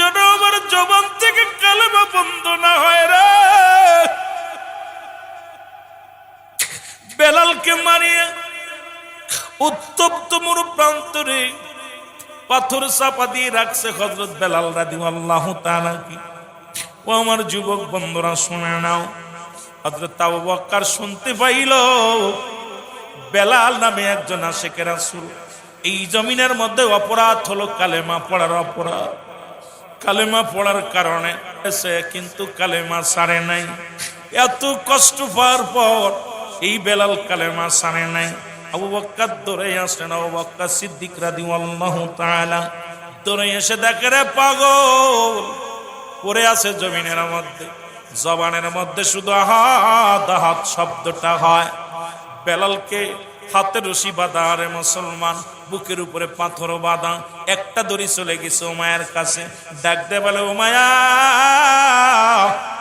যেন আমার জবান থেকে কালেমা বন্ধ না হয় রে। বেলালকে মারিয়ে উত্তপ্ত মরু প্রান্তরে পাথর চাপা দিয়ে রাখছে হযরত বেলাল রাদিয়াল্লাহু তাআলা কি। ও আমার যুবক বন্ধুরা শুনে নাও, হযরত আবু বকর শুনতে পাইল বেলাল নামে একজন আশিকে রাসূল। এই জমিনের মধ্যে অপরাধ হলো কালেমা পড়ার অপরাধ। কালেমা পড়ার কারণে সে কিন্তু কালেমা ছাড়ে নাই। এত কষ্ট পাওয়ার পর এই বেলাল কালেমা ছাড়ে নাই। আবু বকর দৌড়ে আসলেন, আবু বকর সিদ্দিক রাদিয়াল্লাহু তাআলা দৌড়ে এসে দেখে রে পাগল পড়ে আছে জমিনের মধ্যে, জবানের মধ্যে শুধু আহাদ আহাদ শব্দটা হয়। বেলালকে হাতে রশি বাঁধা, রে মুসলমান বুকের উপরে পাথর বাঁধা, একটা দড়ি চলে গেছে উমায়ের কাছে। ডাকতে বলে উমায়া,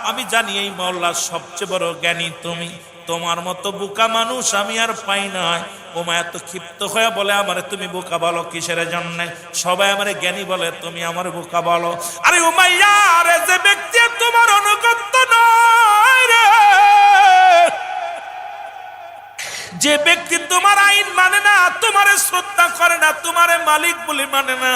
আমি জানি এই মহল্লার সবচেয়ে বড় জ্ঞানী তুমি, তোমার মতো বোকা মানুষ আমি আর পাই নাই। উমায়া তো ক্ষিপ্ত হয়ে বলে আমারে তুমি বোকা বলো কিসের জন্য? সবাই আমারে জ্ঞানী বলে, তুমি আমার বোকা বলো। আরে উমাইয়া রে, যে ব্যক্তি তোমার অনুগত্য নয় রে, যে ব্যক্তি তোমার আইন মানে না, তোমারে শ্রদ্ধা করে না, তোমারে মালিক বলে মানে না,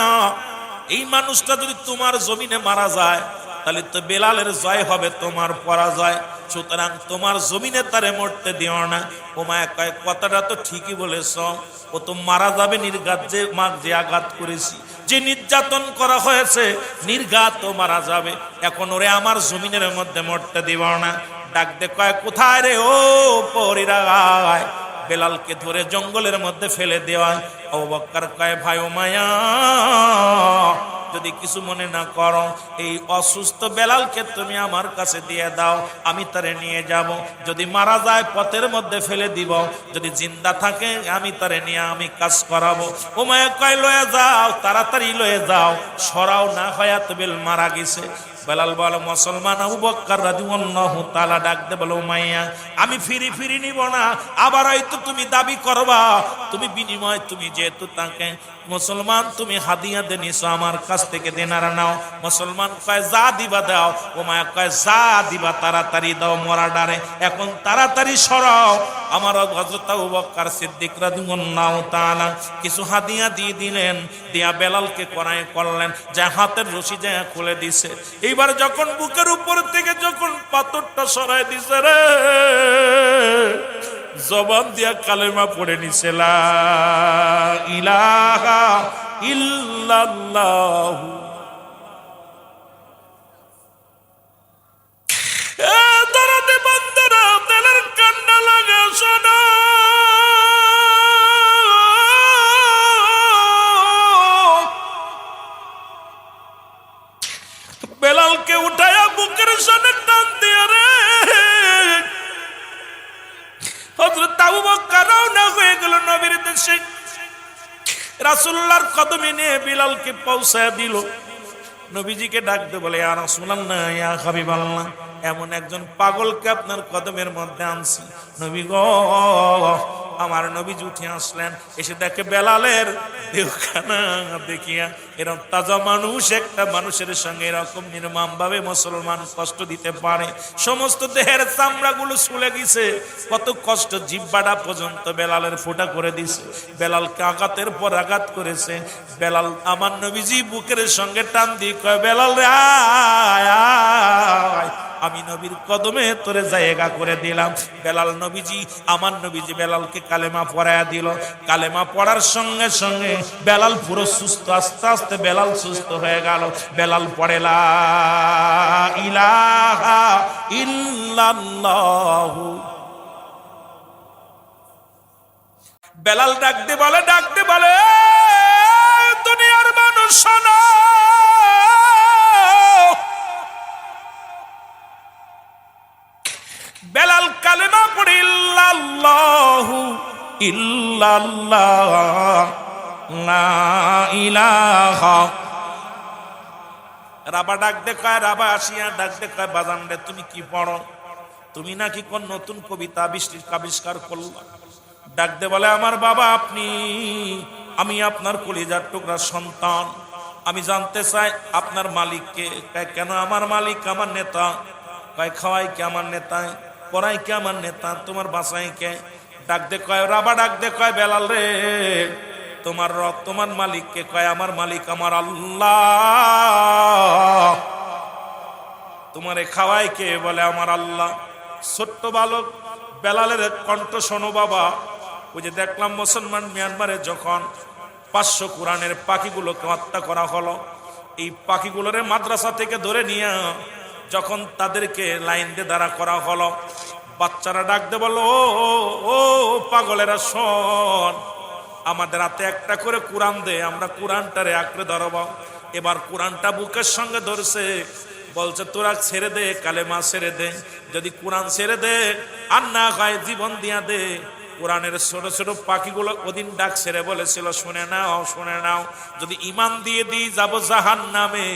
এই মানুষটা যদি তোমার জমিনে মারা যায় তাহলে তো বেলালের জয় হবে, তোমার পরাজয়। সুতরাং তোমার জমিনে তারে মরতে দিও না। উমায়া কয় কথাটা তো ঠিকই বলেছ, ও তো মারা যাবে নির্ঘাত, যে মার যে আঘাত করেছি, যে নির্যাতন করা হয়েছে নির্ঘাত ও মারা যাবে। এখন ওরে আমার জমিনের মধ্যে মরতে দিব না। ডাক দে কয় কোথায় রে? ও পরিরা, বেলালকে ধরে জঙ্গলের মধ্যে ফেলে দেওয়া। আবু বকর কয় ভাই উমায়া, যদি কিছু মনে না করো, এই অসুস্থ বেলালকে তুমি আমার কাছে দিয়ে দাও, আমি তারে নিয়ে যাব। যদি মারা যায় পথের মধ্যে ফেলে দিব, যদি জিন্দা থাকে আমি তারে নিয়ে আমি কাজ করাবো। উমায়া কয় লয়ে যাও, তাড়াতাড়ি লয়ে যাও, সরাও না হয় বেল মারা গেছে। বেলাল বলে মুসলমান আবু বকর রাদিয়াল্লাহু তাআলা ডাক দে বলে উমাইয়া, আমি ফিরি নিব না, আবার হয়তো তুমি দাবি করবা, তুমি বিনিময় তুমি যেহেতু তাকে মুসলমান তুমি হাদিয়া দে নিছো, আমার কাছ থেকে দেনার নাও। মুসলমান কয় যা দিবা দাও। উমাইয়া কয় যা দিবা তাড়াতাড়ি দাও, মরা ডারে এখন তাড়াতাড়ি সরাও। আমার হযরত আবু বকর সিদ্দিক রাদিয়াল্লাহু তাআলা কিছু হাদিয়া দিয়ে দিলেন, দিয়া বেলালকে কোরআন করলেন, যা হাতের রশি যা খুলে দিছে। এইবার যখন বুকের উপর থেকে যখন পাথরটা সরাই দিছে রে, জবান দিয়া কালেমা পড়ে নিছে, লা ইলাহা ইল্লাল্লাহ। দরদে বন্ধুরা, দিলের কান্না লাগা শোনো, বেলালকে উঠায়া বুকের সামনে টান দিয়া রে হযরত আবু বকর রওনা হয়ে গেল নবীর দেশে। রাসূলুল্লাহর কদমে নিয়ে বিলালকে পৌঁছায় দিল। নবীজিকে ডাকতে বলে, ইয়া রাসূলুল্লাহ, ইয়া হাবিবাল্লাহ, এমন একজন পাগলকে আপনার কদমের মধ্যে আনছি। নবী গো, আমার নবীজি উঠে আসলেন, এসে দেখে বেলালের দেহখানা দেখিয়া এরকম তাজা মানুষ একটা মানুষের সঙ্গে এরকম নির্মম ভাবে মুসলমান কষ্ট দিতে পারে। সমস্ত দেহের চামড়াগুলো ছুলে গেছে, কত কষ্ট, জিহ্বাটা পর্যন্ত বেলালের ফোঁটা করে দিছে। বেলালকে আঘাতের পর আঘাত করেছে। বেলাল আমার নবীজি বুকের সঙ্গে টান দিয়ে কয়, বেলাল রে আয় আয়, আমি নবীর কদমে তোরে জায়গা করে দিলাম। বেলাল নবীজি আমার নবীজি বেলালকে কালেমা পড়ায়া দিল। কালেমা পড়ার সঙ্গে সঙ্গে বেলাল পুরো সুস্থ, আস্তে আস্তে বেলাল সুস্থ হয়ে গেল। বেলাল পড়ে লা ইলাহা ইল্লাল্লাহ। বেলাল ডাকতে বলে দুনিয়ার মানুষ শোনো, বেলাল কালেমা পড়ে ইল্লাল্লাহু ইল্লাল্লাহ লা ইলাহা। রাবা ডাক দেখায়, রাবা আসিয়া ডাক দেখায়, বাজান রে তুমি কি পড়ো? তুমি নাকি কোন নতুন কবিতা আবিষ্কার করলা? ডাক দে বলে, আমার বাবা আপনি, আমি আপনার কলিজার টুকরা সন্তান। আমি জানতে চাই আপনার মালিককে। কেন আমার মালিক আমার নেতা? কয় খাওয়াই কে আমার নেতা, পড়াই কে আমার নেতা, তোমার বাসাই কে? ডাক দে কয় রাবা, ডাক দে কয় বেলাল রে তোমার রব তোমার মালিককে? কয় আমার মালিক আমার আল্লাহ। তোমারে খাওয়াই কে? বলে আমার আল্লাহ। ছোট্ট বালক বেলালের কণ্ঠ শোনো বাবা। ওই যে দেখলাম মুসলমান মিয়ানমারে যখন 500 কোরআনের পাখিগুলোকে হত্যা করা হলো, এই পাখিগুলোরে মাদ্রাসা থেকে ধরে নিয়ে যখন তাদেরকে লাইন দিয়ে দাঁড়া করা হলো, বাচ্চারা ডাকতে বলল, ও ও পাগলেরা শোন, আমাদের হাতে একটা করে কোরআন দে, আমরা কোরআনটারে আঁকড়ে ধরব। এবার কোরআনটা বুকের সঙ্গে ধরছে, বলছে তোরা ছেড়ে দে, কালেমা ছেড়ে দে, যদি কোরআন ছেড়ে দে আর না হয় জীবন দিয়া দে। কোরআনের ছোট ছোট পাখিগুলো ওদিন ডাক ছেড়ে বলেছিল, শুনে নাও শুনে নাও, যদি ইমান দিয়ে দিই যাব জাহান্নামে,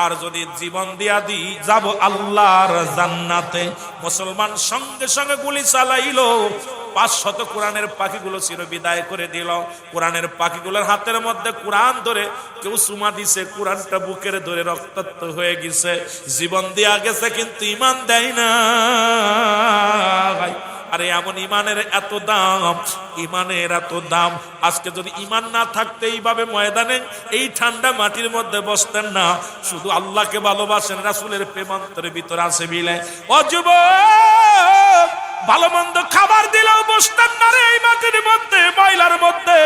আর যদি জীবন দিয়া দিই যাব আল্লাহর জান্নাতে। মুসলমান সঙ্গে সঙ্গে গুলি চালাইলো, 500 কোরআনের পাখিগুলো চির বিদায় করে দিল। কোরআনের পাখিগুলোর হাতের মধ্যে কোরআন ধরে কেউ চুমা দিছে, কোরআনটা বুকের ধরে রক্তাক্ত হয়ে গেছে, জীবন দেয়া গেছে কিন্তু ইমান দেয় না। আরে এমন ইমানের এত দাম, ইমানের এত দাম। আজকে যদি ইমান না থাকতে এইভাবে ময়দানে এই ঠান্ডা মাটির মধ্যে বসতেন না, শুধু আল্লাহকে ভালোবাসেন, রাসূলের প্রেমান্তরের ভিতরে আছে বিলে। ও যুবক, ভালো মন্দ খাবার দিলেও বসতেন না রে এই মাটির মধ্যে, ময়লার মধ্যে।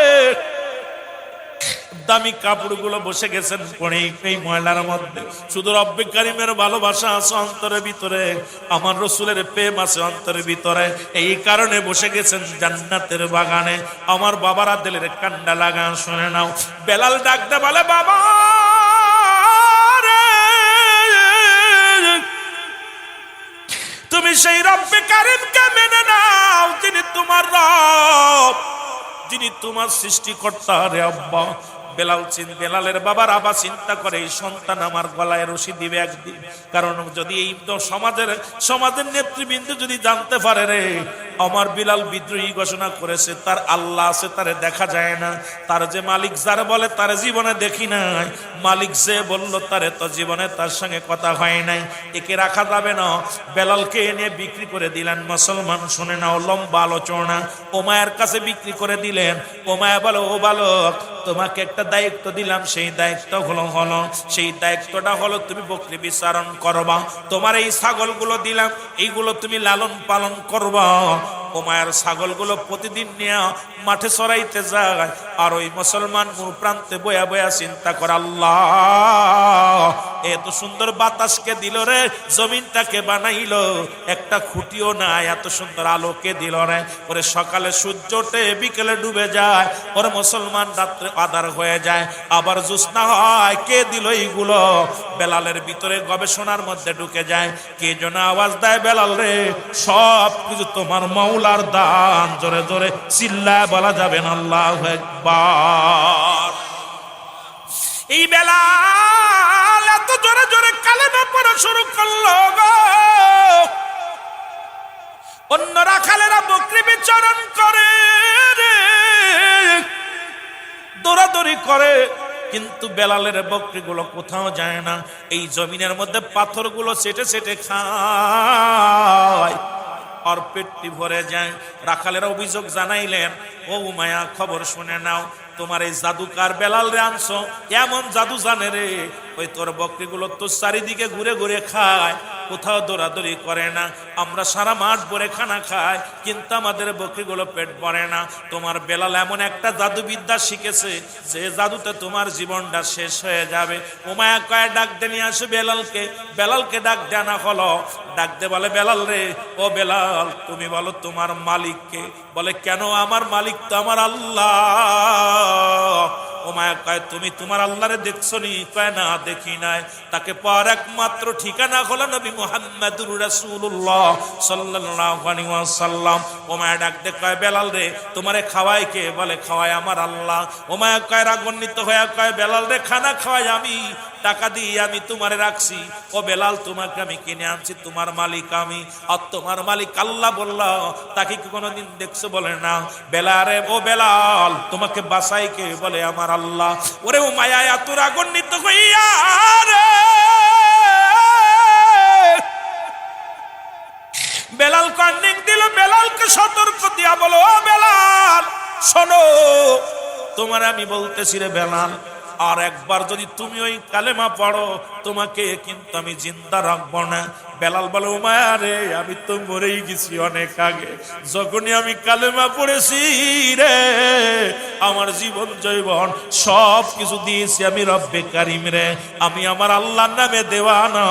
দামি কাপড়গুলো বসে গেছেন পরে এই ময়লার মধ্যে। শুধু রব্বে কারিমের ভালোবাসা আছে অন্তরের ভিতরে, আমার রসুলের প্রেম আছে অন্তরের ভিতরে, এই কারণে বসে গেছেন জান্নাতের বাগানে। আমার বাবারা দিলের কান্ডা লাগা, শুনে নাও। বেলাল ডাকতে বলে, বাবা তুমি সেই রব্বে কারিমকে মেনে নাও, যিনি তোমার রব, যিনি তোমার সৃষ্টিকর্তা রে আব্বা। বেলালের বাবার আবার চিন্তা করে, এই সন্তান আমার গলায় রশি দিবে একদিন। কারণ যদি এই সমাজের নেতৃবৃন্দ যদি জানতে পারে রে আমার বিলাল বিদ্রোহী ঘোষণা করেছে, তার আল্লাহ আছে, তারে দেখা যায় না, তার যে মালিক যার বলে তার জীবনে দেখি নাই, মালিক যে বলল তারে তো জীবনে তার সঙ্গে কথা হয় নাই, একে রাখা যাবে না। বেলালকে এনে বিক্রি করে দিলেন। মুসলমান শুনে নাও, লম্বা আলোচনা। ওমায়ের কাছে বিক্রি করে দিলেন। ওমায়া বলো, ও বালক তোমাকে একটা দায়িত্ব দিলাম, সেই দায়িত্ব সেই দায়িত্বটা হলো তুমি বকরি বিচারণ করবা। তোমার এই ছাগলগুলো দিলাম, এইগুলো তুমি লালন পালন করবা। ওমায়ের ছাগলগুলো প্রতিদিন নিয়ে মাঠে চড়াইতে যায়, আর ওই মুসলমান প্রান্তে বয়া বয়া চিন্তা করে, আল্লাহ এত সুন্দর বাতাসকে দিল রে, জমিনটাকে বানাইলো, একটা খুঁটিও নাই, এত সুন্দর আলোকে দিল রে। ওরে সকালে সূর্য ওঠে, বিকেলে ডুবে যায়, ওরে মুসলমান রাত্রে আধার হয়ে যায়, আবার জ্যোৎস্না হয়, কে দিল এইগুলো? বেলালের ভিতরে গবেষণার মধ্যে ঢুকে যায়, কে যেন আওয়াজ দেয়, বেলাল রে সব কিছু তোমার মাওলার দান। জোরে জোরে চিল্লায় বলা যাবে না আল্লাহু আকবার। এই বেলাল এত জোরে জোরে কালেমা পড়া শুরু করলো গো, অন্য রাখালেরা বকরি বিচরণ করে রে, দৌড়াদৌড়ি করে, কিন্তু বেলালের বকরিগুলো কোথাও যায় না। এই জমিনের মধ্যে পাথরগুলো সেটে সেটে খায়, আর পেটটি ভরে যায়। রাখালেরা অভিযোগ জানাইলেন, ও উমায়া খবর শুনে নাও, তোমার এই জাদুকার বেলাল রে আনছো, এমন জাদু জানে রে, ওই তোর বকরিগুলো তো চারিদিকে ঘুরে ঘুরে খায়, কোথাও দৌড়াদৌড়ি করে না। আমরা সারা মাঠ ভরে খানা খাই, কিন্তু আমাদের বকরিগুলো পেট ভরে না। তোমার বেলাল এমন একটা জাদুবিদ্যা শিখেছে, যে জাদুতে তোমার জীবনটা শেষ হয়ে যাবে। উমায়া কয়, ডাক দে নিয়ে আসো বেলালকে। বেলালকে ডাক দেনা হলো, ডাক দে বলে, বেলাল রে, ও বেলাল তুমি বলো তোমার মালিককে? বলে, কেন? আমার মালিক তো আমার আল্লাহ। উমায়া কয়, তুমি তোমার আল্লাহরে দেখছো নি? কয়, না দেখি নাই। তাকে পাওয়ার একমাত্র ঠিকানা হলো নবী মুহাম্মদুর রাসূলুল্লাহ সাল্লাল্লাহু আলাইহি ওয়াসাল্লাম। উমায়া ডাক দে কয়, বেলাল রে তোমারে খাওয়াই কে? বলে, খাওয়াই আমার আল্লাহ। উমায়া কয় রাগান্বিত হয়ে কয়, বেলাল রে খানা খাওয়াই আমি, টাকা দিয়ে আমি তোমারে রাখছি, ও বেলাল তোমাকে আমি কিনে আনছি, তোমার মালিক আমি, আর তোমার মালিক আল্লাহ বলল। তাকে কি কোনোদিন দেখছো? বলে না। বেলালে, ও বেলাল তোমাকে বাঁচাই কে? বলে আমার আল্লাহ। ওরে উমাইয়া এত রাগান্বিত হইয়া রে বেলাল কর্নিং দিল। বেলালকে সতর্ক দিয়া বলো, ও বেলাল শোনো, তোমার আমি বলতেছি রে বেলাল, আর একবার যদি তুমি ওই কালেমা পড়ো তোমাকে কিন্তু আমি জিন্দা রাখবো না। বেলাল বলে, উমাইয়া রে আমি তো মরেই গেছি অনেক আগে, যখনই আমি কালেমা পড়েছি রে আমার জীবন জৈবন সব কিছু দিয়েছি আমি রব্বে কারিম রে, আমি আমার আল্লাহর নামে দেওয়ানা,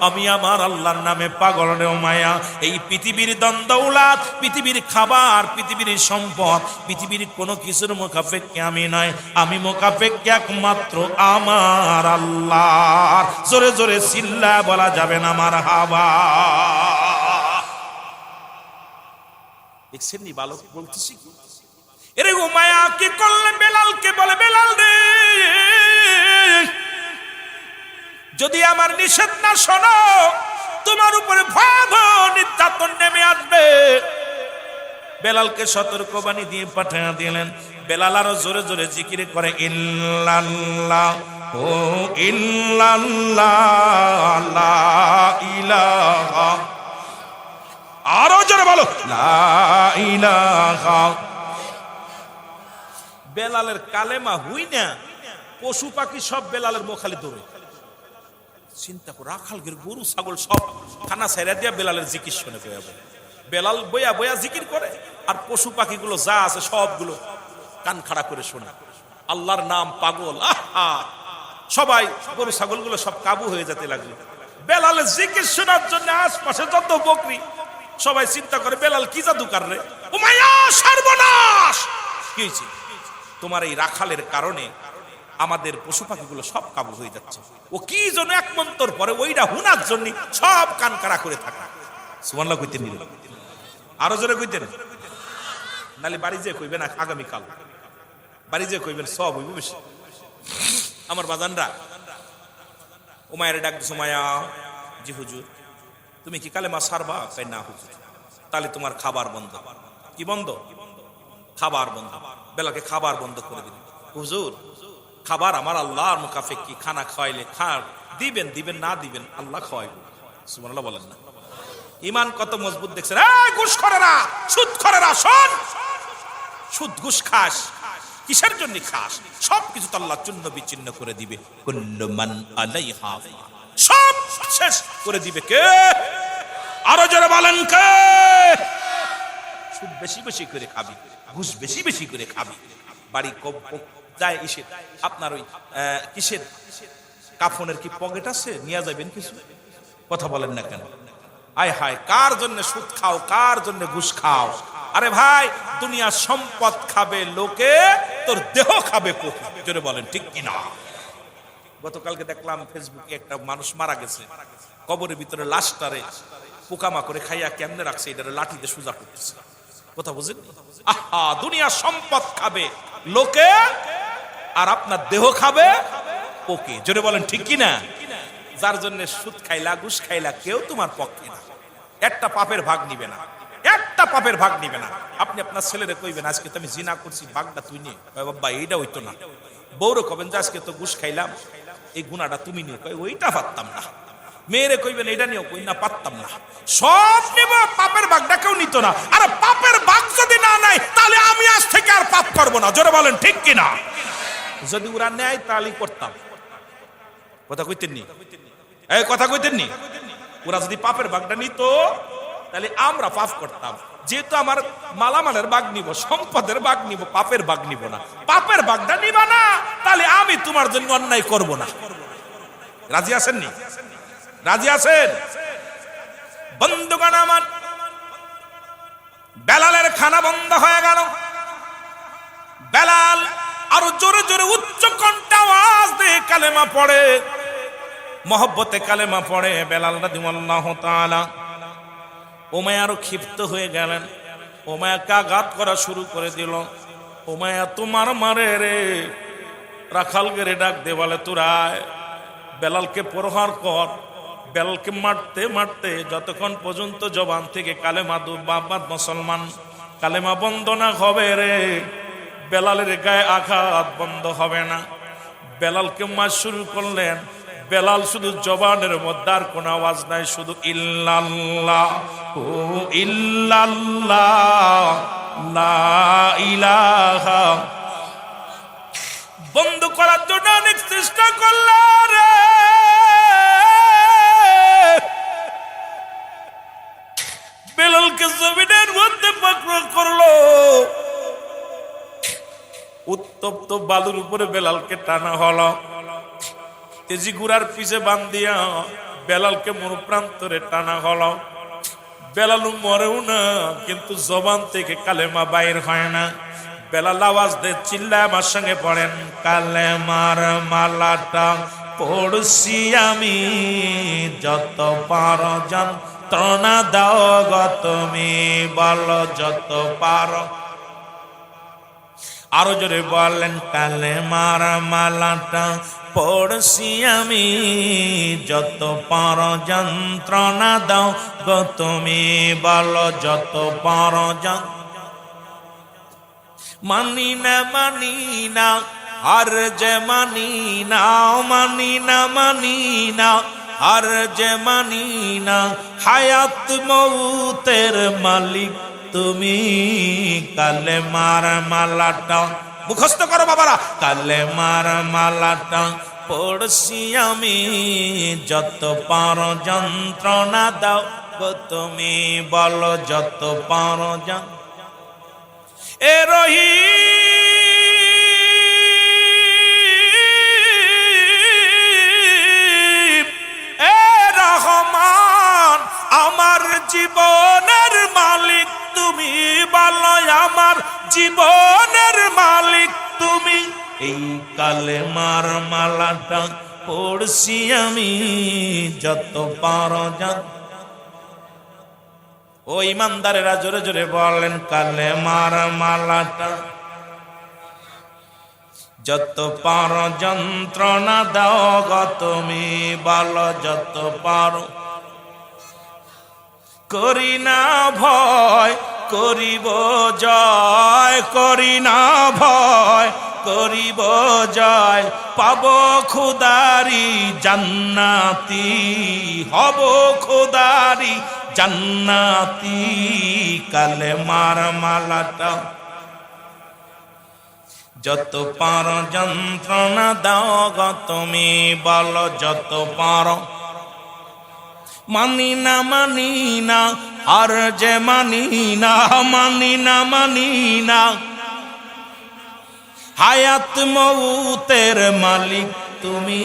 আমি আমার আল্লাহর নামে পাগল রে উমাইয়া। এই পৃথিবীর দন্দৌলাত, পৃথিবীর খাবার, পৃথিবীর সম্পদ, পৃথিবীর কোনো কিছুর মুখাপেক্ষে আমি নয়, আমি মুখাপেক্ষে একমাত্র আমার আল্লাহ। জোরে জোরে চিল্লা বলা যাবে না আমার হাবা। দেখছেন নি বালক বলতেছি। এরে উমাইয়া কি করলে? বেলালকে বলে, বেলাল রে যদি আমার নিষেধ না শোনো তোমার উপরে ভয়াবহ নির্যাতন নেমে আসবে। বেলালকে সতর্কবাণী দিয়ে পাঠিয়ে দিলেন। বেলাল আরো জোরে জোরে জিকির করে, ইল্লাল্লাহ ও ইল্লাল্লাহ লা ইলাহা, আরো জোরে বলো লা ইলাহা। বেলালের কালেমা হুই না, পশু পাখি সব বেলালের মোখালি দৌড়ে। চিন্তা করো, রাখালগের গরু ছাগল সব খানা ছাইরা দিয়া বেলালের জিকির শুনে বেলাল বইয়া বইয়া জিকির করে, আর পশু পাখিগুলো যা আছে সবগুলো কান খাড়া করে শোনে আল্লাহর নাম। পাগল আহা, সবাই গরু ছাগলগুলো সব কাবু হয়ে যেতে লাগলো বেলালের জিকির শোনার জন্য। আশপাশে যত বকরি সবাই চিন্তা করে, বেলাল কি জাদুকার রে? উমাইয়া সর্বনাশ! কি হয়েছে? তোমার এই রাখালের কারণে আমাদের পশু পাখিগুলো সব কাবু হয়ে যাচ্ছে। ও কি জন্য এক মন্তর পরে ওইটা হুনার জন্য সব কান কাড়া করে থাকে। সুবহানাল্লাহ কইতেন নিল, আরো জোরে কইতেন, নালে বাড়ি যে কইবেন আগামীকাল, বাড়ি যে কইবেন সব হইব বেশি। আমার বাজানরা উমাইয়ারে ডাক দিছে, উমাইয়া জি হুজুর তুমি কি কালেমা সারবা? কই না হুজুর। তাহলে তোমার খাবার বন্ধ। কি বন্ধ? খাবার বন্ধ। বেলাকে খাবার বন্ধ করে দিন। হুজুর খাবার আমার আল্লাহর মুখাপেক্ষী, খানা খাওয়াইলে দিবেন, দিবেন না দিবেন আল্লাহ খাওয়াইবে। সুবহানাল্লাহ বলেন না? ইমান কত মজবুত দেখছেন। এই ঘুষখোরেরা, সুদখোরেরা শোন, সুদ ঘুষ খাস কিসের জন্য খাস? সব কিছু তো আল্লাহ চূর্ণ বিচ্ছিন্ন করে দিবে। কুল্লু মান আলাইহা সব শেষ করে দিবে কে? আরো জোরে বলেন কে? সুদ বেশি বেশি করে খাবি, ঘুষ বেশি বেশি করে খাবি, বাড়ি যায় ইসে আপনার ওই কিসের কাফনের কি পকেট আছে, নিয়ে যাবেন কিছু? কথা বলেন না কেন? আয় হায়, কার জন্য সুদ খাও, কার জন্য ঘুষ খাও? আরে ভাই দুনিয়ার সম্পদ খাবে লোকে, তোর দেহ খাবে পশু। জোরে বলেন ঠিক কিনা? গতকালকে দেখলাম ফেসবুকে একটা মানুষ মারা গেছে, কবরের ভিতরে লাশটারে পোকামাকড়ে খাইয়া কেমনে রাখছে, এটা লাঠিতে সোজা করতেছে। কথা বুঝেন? আহা, দুনিয়ার সম্পদ খাবে লোকে আর আপনার দেহ খাবে পোকে। জোরে বলেন ঠিক কিনা? যার জন্য সুদ খাইলা ঘুষ খাইলা কেউ তোমার পক্ষে না, একটা পাপের ভাগ নিবে না, একটা পাপের ভাগ নিবে না। আপনি আপনার ছেলেরে কইবেন আজকে তো আমি জিনা করছি, ভাগটা তুই নিয়ে, বাবা এইটা হইতো না। বউরে কবেন যে আজকে তো ঘুষ খাইলাম, এই গুণাটা তুমি নিয়ে, কই ওইটা পারতাম না। মেয়েরে কইবেন এইটা নিয়েও, কই না পারতাম না। সব নিব, পাপের ভাগটা কেউ নিত না। আরে পাপের ভাগ যদি না নাই তাহলে আমি আজ থেকে আর পাপ করবো না। জোরে বলেন ঠিক কিনা? যদি ওরা নেয় তাহলে করতাম। কথা কইতেন নি? এই কথা কইতেন নি? ওরা যদি পাপের ভাগটা নিত তাহলে আমরা পাপ করতাম। যেহেতু আমার মালামালের ভাগ নিব, সম্পদের ভাগ নিব, পাপের ভাগ নিব না। পাপের ভাগটা নিবা না তাহলে আমি তোমার জন্য অন্যায় করব না। রাজি আছেন নি? রাজি আছেন? বন্ধুগণ আমার, বেলালের খানা বন্ধ হয়ে গেল। বেলাল আরো জোরে জোরে উচ্চ কণ্ঠে আওয়াজ দিয়ে কালেমা পড়ে, মহব্বতে কালেমা পড়ে বেলাল রাদিয়াল্লাহু তাআলা। উমাইয়া আরো ক্ষিপ্ত হয়ে গেলেন, উমাইয়াকে আঘাত করা শুরু করে দিল। উমাইয়া তোমার মারে রে, রাখাল গেরে ডাক দে বলে তোরায়। বেলালকে প্রহার কর। বেলালকে মারতে মারতে যতক্ষণ পর্যন্ত জবান থেকে কালেমা বাবাদ মুসলমান কালেমা বন্ধ না হবে রে, বেলালের গায়ে আঘাত বন্ধ হবে না। বেলালকে মার শুরু করলেন। বেলাল শুধু জবানের মধ্যে আর কোন আওয়াজ নাই, শুধু ইল্লাল্লাহ ও ইল্লাল্লাহ লা ইলাহা। বন্ধ করার জন্য অনেক চেষ্টা করলো রে, বেলালকে জমিনের মধ্যে পাকড় করলো। উত্তপ্ত বালুর উপরে বেলালকে টানা হলো, তেজি গুড়ার পিছে বান্ধিয়া বেলালকে মরুপ্রান্তরে টানা হলো। বেলাল মরেও না, কিন্তু জবান থেকে কালেমা বাইর হয় না। বেলাল আওয়াজ দিয়ে চিল্লায় আমার সঙ্গে পড়েন, কালেমার মালাটা পড়ছি আমি, যত পারো যন্ত্রণা দাও গো তুমি, বলো যত পারো। আরো জোরে বলেন, কালেমার মালাটা পড়ছি আমি, যত পারো যন্ত্রণা দাও গো তুমি, বলো যত পারো। মানি না মানি না আর যে মানি না, মানি না মানি না আর যে মানি না, হায়াত মৌতের মালিক তুমি, কালেমার মালাটা মুখস্থ করো বাবারা, কালেমার মালাটা পড়ছি আমি, যত পারো যন্ত্রণা দাও গো তুমি, বলো যত পারো। এ রহিম এ রহমান, আমার জীবনের মালিক তুমি, বলো আমার জীবনের মালিক তুমি। এই কালেমার মালাটা পড়ছি আমি, যত পারো ও ইমানদারেরা জোরে জোরে বলেন, কালেমার মালাটা যত পারো যন্ত্রণা দাও গো তুমি, বলো যত পারো। করি না ভয় করিব জয়, করি না ভয় করিব জয়, পাব খুদারি জান্নাতি, হব খুদারি জান্নাতি। কালেমার মালাটা যত পারো যন্ত্রণা দাও গো তুমি, বলো যত পারো। মানি না মানি না আর যে মানি না, মানি না মানি না, হায়াত মৌতের মালিক তুমি,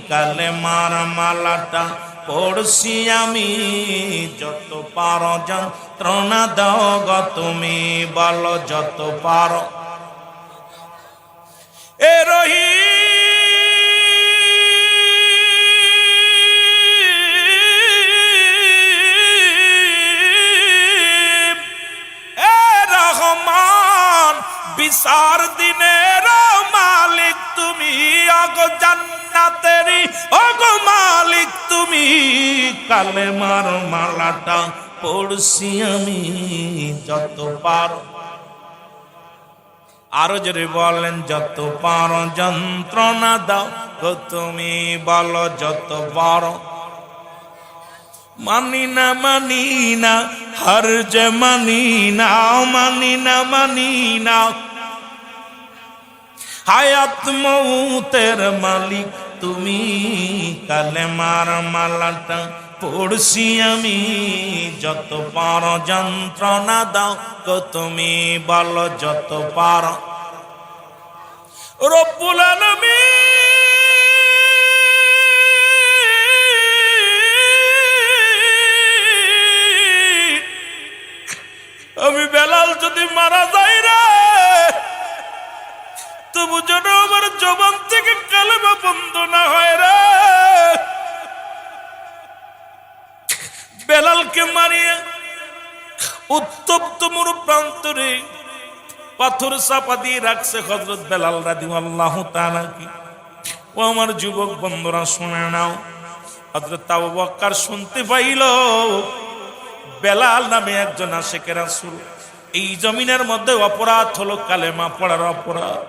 কালেমার মালাটা পড়ছি আমি, যত পারো যন্ত্রণা দাও গো তুমি, বলো যত পারো। এ রহিম এ রহমান, বিচার দিনের মালিক তুমি, অগো জান্নাতেরই অগো মালিক তুমি, কালেমার মালাটা পড়ছি আমি, যত পারো। আরো জোরে বলেন, যত পারো যন্ত্রণা দাও গো তুমি, বলো যত পারো। মানি না মানি না হর যে মানি না, মানি না মানি না, হায়াত মৌতের মালিক তুমি, কালেমার মালাটা পড়ছি আমি, যত পারো যন্ত্রণা দাও গো তুমি, বলো যত পারো। রব্বুল আলামিন, আমি বেলাল যদি মারা যাই রে, তবু যেন আমার জবান থেকে কালেমা বন্ধ না হয় রে। বেলালকে মারিয়ে উত্তপ্ত মরু প্রান্তরে পাথর চাপা দিয়ে রাখছে হযরত বেলাল রাদিয়াল্লাহু তাআলা কি। ও আমার যুবক বন্ধুরা শুনে নাও, হযরত আবু বকর শুনতে পাইল বেলাল নামে একজন আশিকে রাসূল। এই জমিনের মধ্যে অপরাধ হলো কালেমা পড়ার অপরাধ।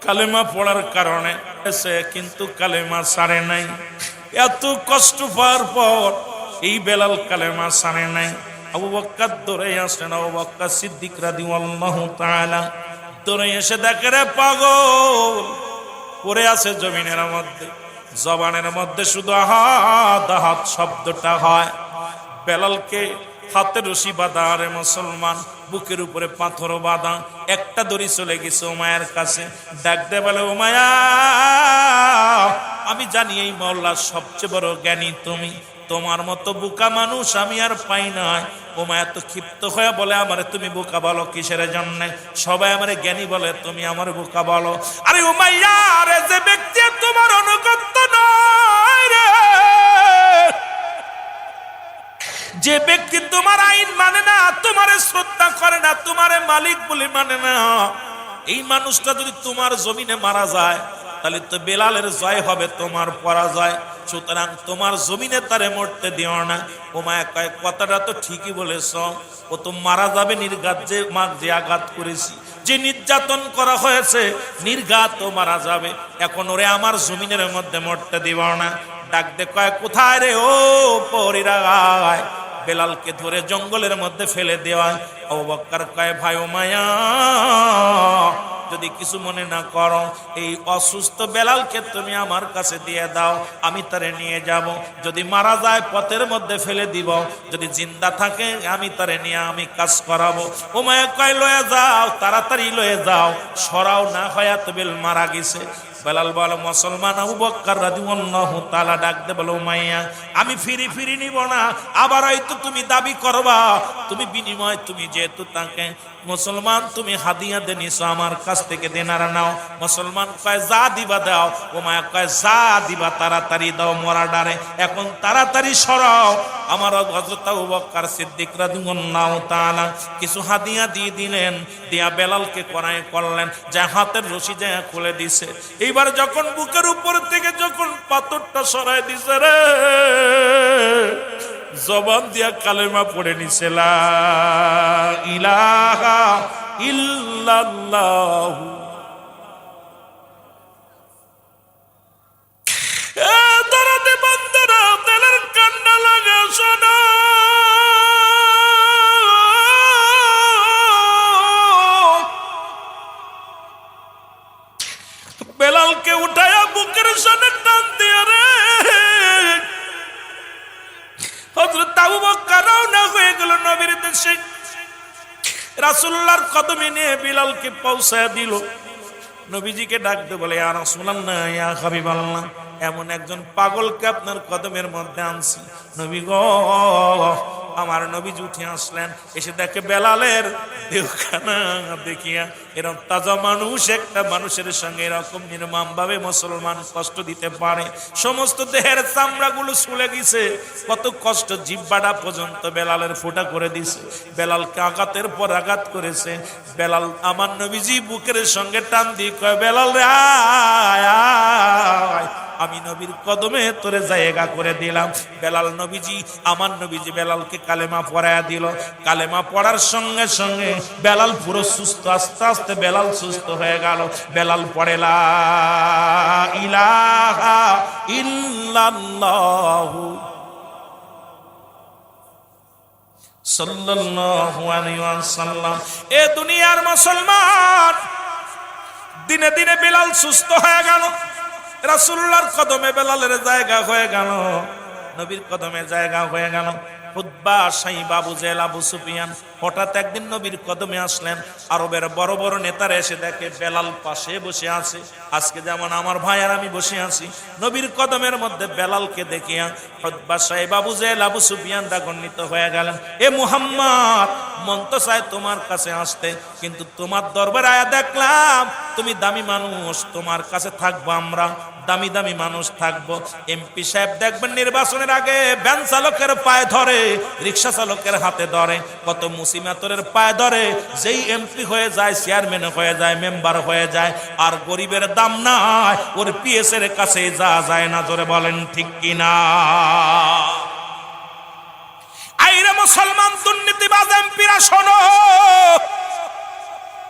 কালেমা পড়ার কারণে সে কিন্তু কালেমা ছাড়ে নাই। এত কষ্ট পাওয়ার পর এই বেলাল কালেমা ছাড়ে নাই। আবু বকর দৌড়ে আসলেন, আবু বকর সিদ্দিক রাদিয়াল্লাহু তাআলা দৌড়ে এসে দেখে রে পাগল পড়ে আছে জমিনের মধ্যে, জবানের মধ্যে শুধু আহাদ আহাদ শব্দটা হয়। বেলালকে হাতে রশি বাঁধা, রে মুসলমান, বুকের উপরে পাথর বাঁধা, একটা দড়ি চলে গেছে উমায়ার কাছে। ডাক দে বলে, উমায়া, আমি জানি এই মহল্লার সবচেয়ে বড় জ্ঞানী তুমি, তোমার মতো বোকা মানুষ আমি আর পাই নাই। উমায়া তো ক্ষিপ্ত হয়ে বলে, আমারে তুমি বোকা বলো কিসের জন্য? সবাই আমারে জ্ঞানী বলে, তুমি আমার বোকা বলো। আরে উমাইয়া রে, যে ব্যক্তি তোমার অনুগত্য নয় রে, যে ব্যক্তি তোমার আইন মানে না, তোমারে শ্রদ্ধা করে না, তোমারে মালিক বলে মানে না, এই মানুষটা যদি তোমার জমিনে মারা যায় তাহলে তো বেলালের জয় হবে, তোমার পরাজয়। সুতরাং তোমার জমিনে তারে মরতে দিও না। উমায়া কয়, কথাটা তো ঠিকই বলেছ, ও তো মারা যাবে নির্ঘাত, যে মার যে আঘাত করেছি, যে নির্যাতন করা হয়েছে, নির্ঘাত ও মারা যাবে। এখন ওরে আমার জমিনের মধ্যে মরতে দিব না। ডাক দে কয়, কোথায় রে? ও পরিরায়। বেলালকে ধরে জঙ্গলের মধ্যে ফেলে দেওয়া। আবু বকর কয়, ভাই উমায়া, যদি কিছু মনে না করো, এই অসুস্থ বেলালকে তুমি আমার কাছে দিয়ে দাও, আমি তারে নিয়ে যাব। যদি মারা যায় পথের মধ্যে ফেলে দিব, যদি জিন্দা থাকে আমি তারে নিয়ে আমি কাজ করাবো। উমায়া কয়, লয়ে যাও, তাড়াতাড়ি লয়ে যাও, সরাও না হয় বেল মারা গেছে। বেলাল বলে, মুসলমান আবু বকর রাদিয়াল্লাহু তাআলা ডাক দে বলে, উমাইয়া, আমি ফিরি নিব না, আবার হয়তো তুমি দাবি করবা, তুমি বিনিময়, তুমি যেহেতু তাকে মুসলমান তুমি হাদিয়া দে নিছো, আমার কাছ থেকে দেনার নাও। মুসলমান কয়, যা দিবা দাও। উমাইয়া কয়, যা দিবা তাড়াতাড়ি দাও, মরা ডারে এখন তাড়াতাড়ি সরাও। আমার হযরত আবু বকর সিদ্দিক রাদিয়াল্লাহু তাআলা কিছু হাদিয়া দিয়ে দিলেন, দিয়া বেলালকে কোরআন করলেন, যা হাতের রশি যা খুলে দিছে। এইবার যখন বুকের উপর থেকে যখন পাথরটা সরাই দিছে রে, জবান দিয়া কালেমা পড়ে নিছে, লা ইলাহা ইল্লাল্লাহ। দরদে বান্দারা, দিলের কান্না লাগা শোনো। বেলালকে উঠায়া বুকের সামনে টান দিয়া রে, হযরত আবু বকর রওনা হয়ে গেল নবীর দেশে। রাসূলুল্লাহর কদমে নিয়ে বিলালকে পৌঁছায় দিল। নবীজিকে ডাকতে বলে, ইয়া রাসূলুল্লাহ, ইয়া হাবিবাল্লাহ, এমন একজন পাগলকে আপনার কদমের মধ্যে আনছি। নবী গো, আমার নবীজি উঠে আসলেন, এসে দেখে বেলালের দেহখানা দেখিয়া এরকম তাজা মানুষ একটা মানুষের সঙ্গে এরকম নির্মম ভাবে মুসলমান কষ্ট দিতে পারে। সমস্ত দেহের চামড়াগুলো ছুলে গেছে, কত কষ্ট, জিহ্বাটা পর্যন্ত বেলালের ফোঁটা করে দিছে। বেলালকে আঘাতের পর আঘাত করেছে। বেলাল আমার নবীজি বুকের সঙ্গে টান দিয়ে কয়, বেলাল রে আয় আয়, আমি নবীর কদমে তোরে জায়গা করে দিলাম। বেলাল নবীজি, আমার নবীজি বেলালকে কালেমা পড়ায়া দিল। কালেমা পড়ার সঙ্গে সঙ্গে বেলাল পুরো সুস্থ, আস্তে আস্তে বেলাল সুস্থ হয়ে গেল। বেলাল পড়ে, লা ইলাহা ইল্লাল্লাহু সাল্লাল্লাহু আলাইহি ওয়াসাল্লাম। এ দুনিয়ার মুসলমান, দিনে দিনে বেলাল সুস্থ হয়ে গেল। রাসূলুল্লাহর কদমে বেলালের জায়গা হয়ে গেল, নবীর কদমে জায়গা হয়ে গেল। উতবা, সাইবা, আবু জেহেল, আবু সুফিয়ান হঠাৎ একদিন নবীর কদমে আসলেন। আরবের বড় বড় নেতারা এসে দেখে বেলাল পাশে বসে আছে। আজকে যেমন আমার ভাই আর আমি বসে আছি, নবীর কদমের মধ্যে বেলালকে দেখিয়া উতবা, সাইবা, আবু জেহেল, আবু সুফিয়ান রাগান্বিত হয়ে গেলেন। এ মুহাম্মদ, মন তো চায় তোমার কাছে আসতে, কিন্তু তোমার দরবারে আয়া দেখলাম তুমি দামি মানুষ, তোমার কাছে থাকবো আমরা, দামি দামি মানুষ থাকবো। এমপি সাহেব দেখবেন নির্বাচনের আগে ভ্যান চালকের পায়ে ধরে, রিক্সা চালকের হাতে ধরে, কত মুসিমাতরের পায়ে ধরে, যেই এমপি হয়ে যায়, চেয়ারম্যান হয়ে যায়, মেম্বার হয়ে যায়, আর গরিবের দাম নাই, ওর পিএস এর কাছে যাওয়া যায় না। জোরে বলেন ঠিক কিনা? আইরে মুসলমান দুর্নীতিবাজ এমপিরা শোনো,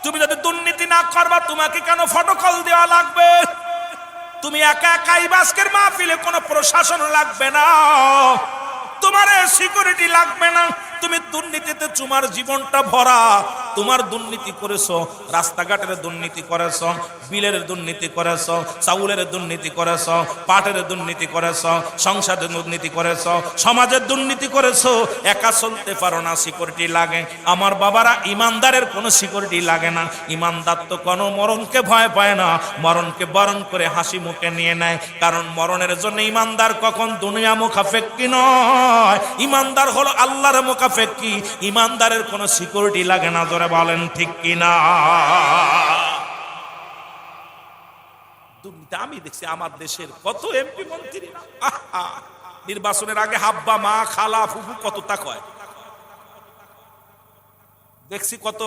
তুমি যদি দুর্নীতি না করবা তোমাকে কেন ফটোকল দেওয়া লাগবে? তুমি একা একাই বাসকের মাহফিলে কোনো প্রশাসন লাগবে না, তোমার সিকিউরিটি লাগবে না। তুমি দুর্নীতিতে তোমার জীবনটা ভরা, তোমার দুর্নীতি করেছো, রাস্তাঘাটের দুর্নীতি করেছো, বিলের দুর্নীতি করেছো, চাউলের দুর্নীতি করেছো, পাটের দুর্নীতি করেছো, সংসারের দুর্নীতি করেছো, সমাজের দুর্নীতি করেছো। একা চলতে পারো না, সিকিউরিটি লাগে। আমার বাবারা, ইমানদারের কোনো সিকিউরিটি লাগে না। ইমানদার তো কোনো মরণকে ভয় পায় না, মরণকে বরণ করে হাসি মুখে নিয়ে নেয়। কারণ মরণের জন্য ইমানদার কখন দুনিয়া মুখাফেক্কি নয়, ইমানদার হলো আল্লাহর মুখাফেক্কি। ইমানদারের কোনো সিকিউরিটি লাগে না। জোরে বলেন ঠিক কিনা? দুর্নীতি আমি দেখছি আমার দেশের কত এমপি মন্ত্রী নির্বাচনের আগে হাব্বা, মা, খালা, ফুফু কত তা কয়। দেখছি কত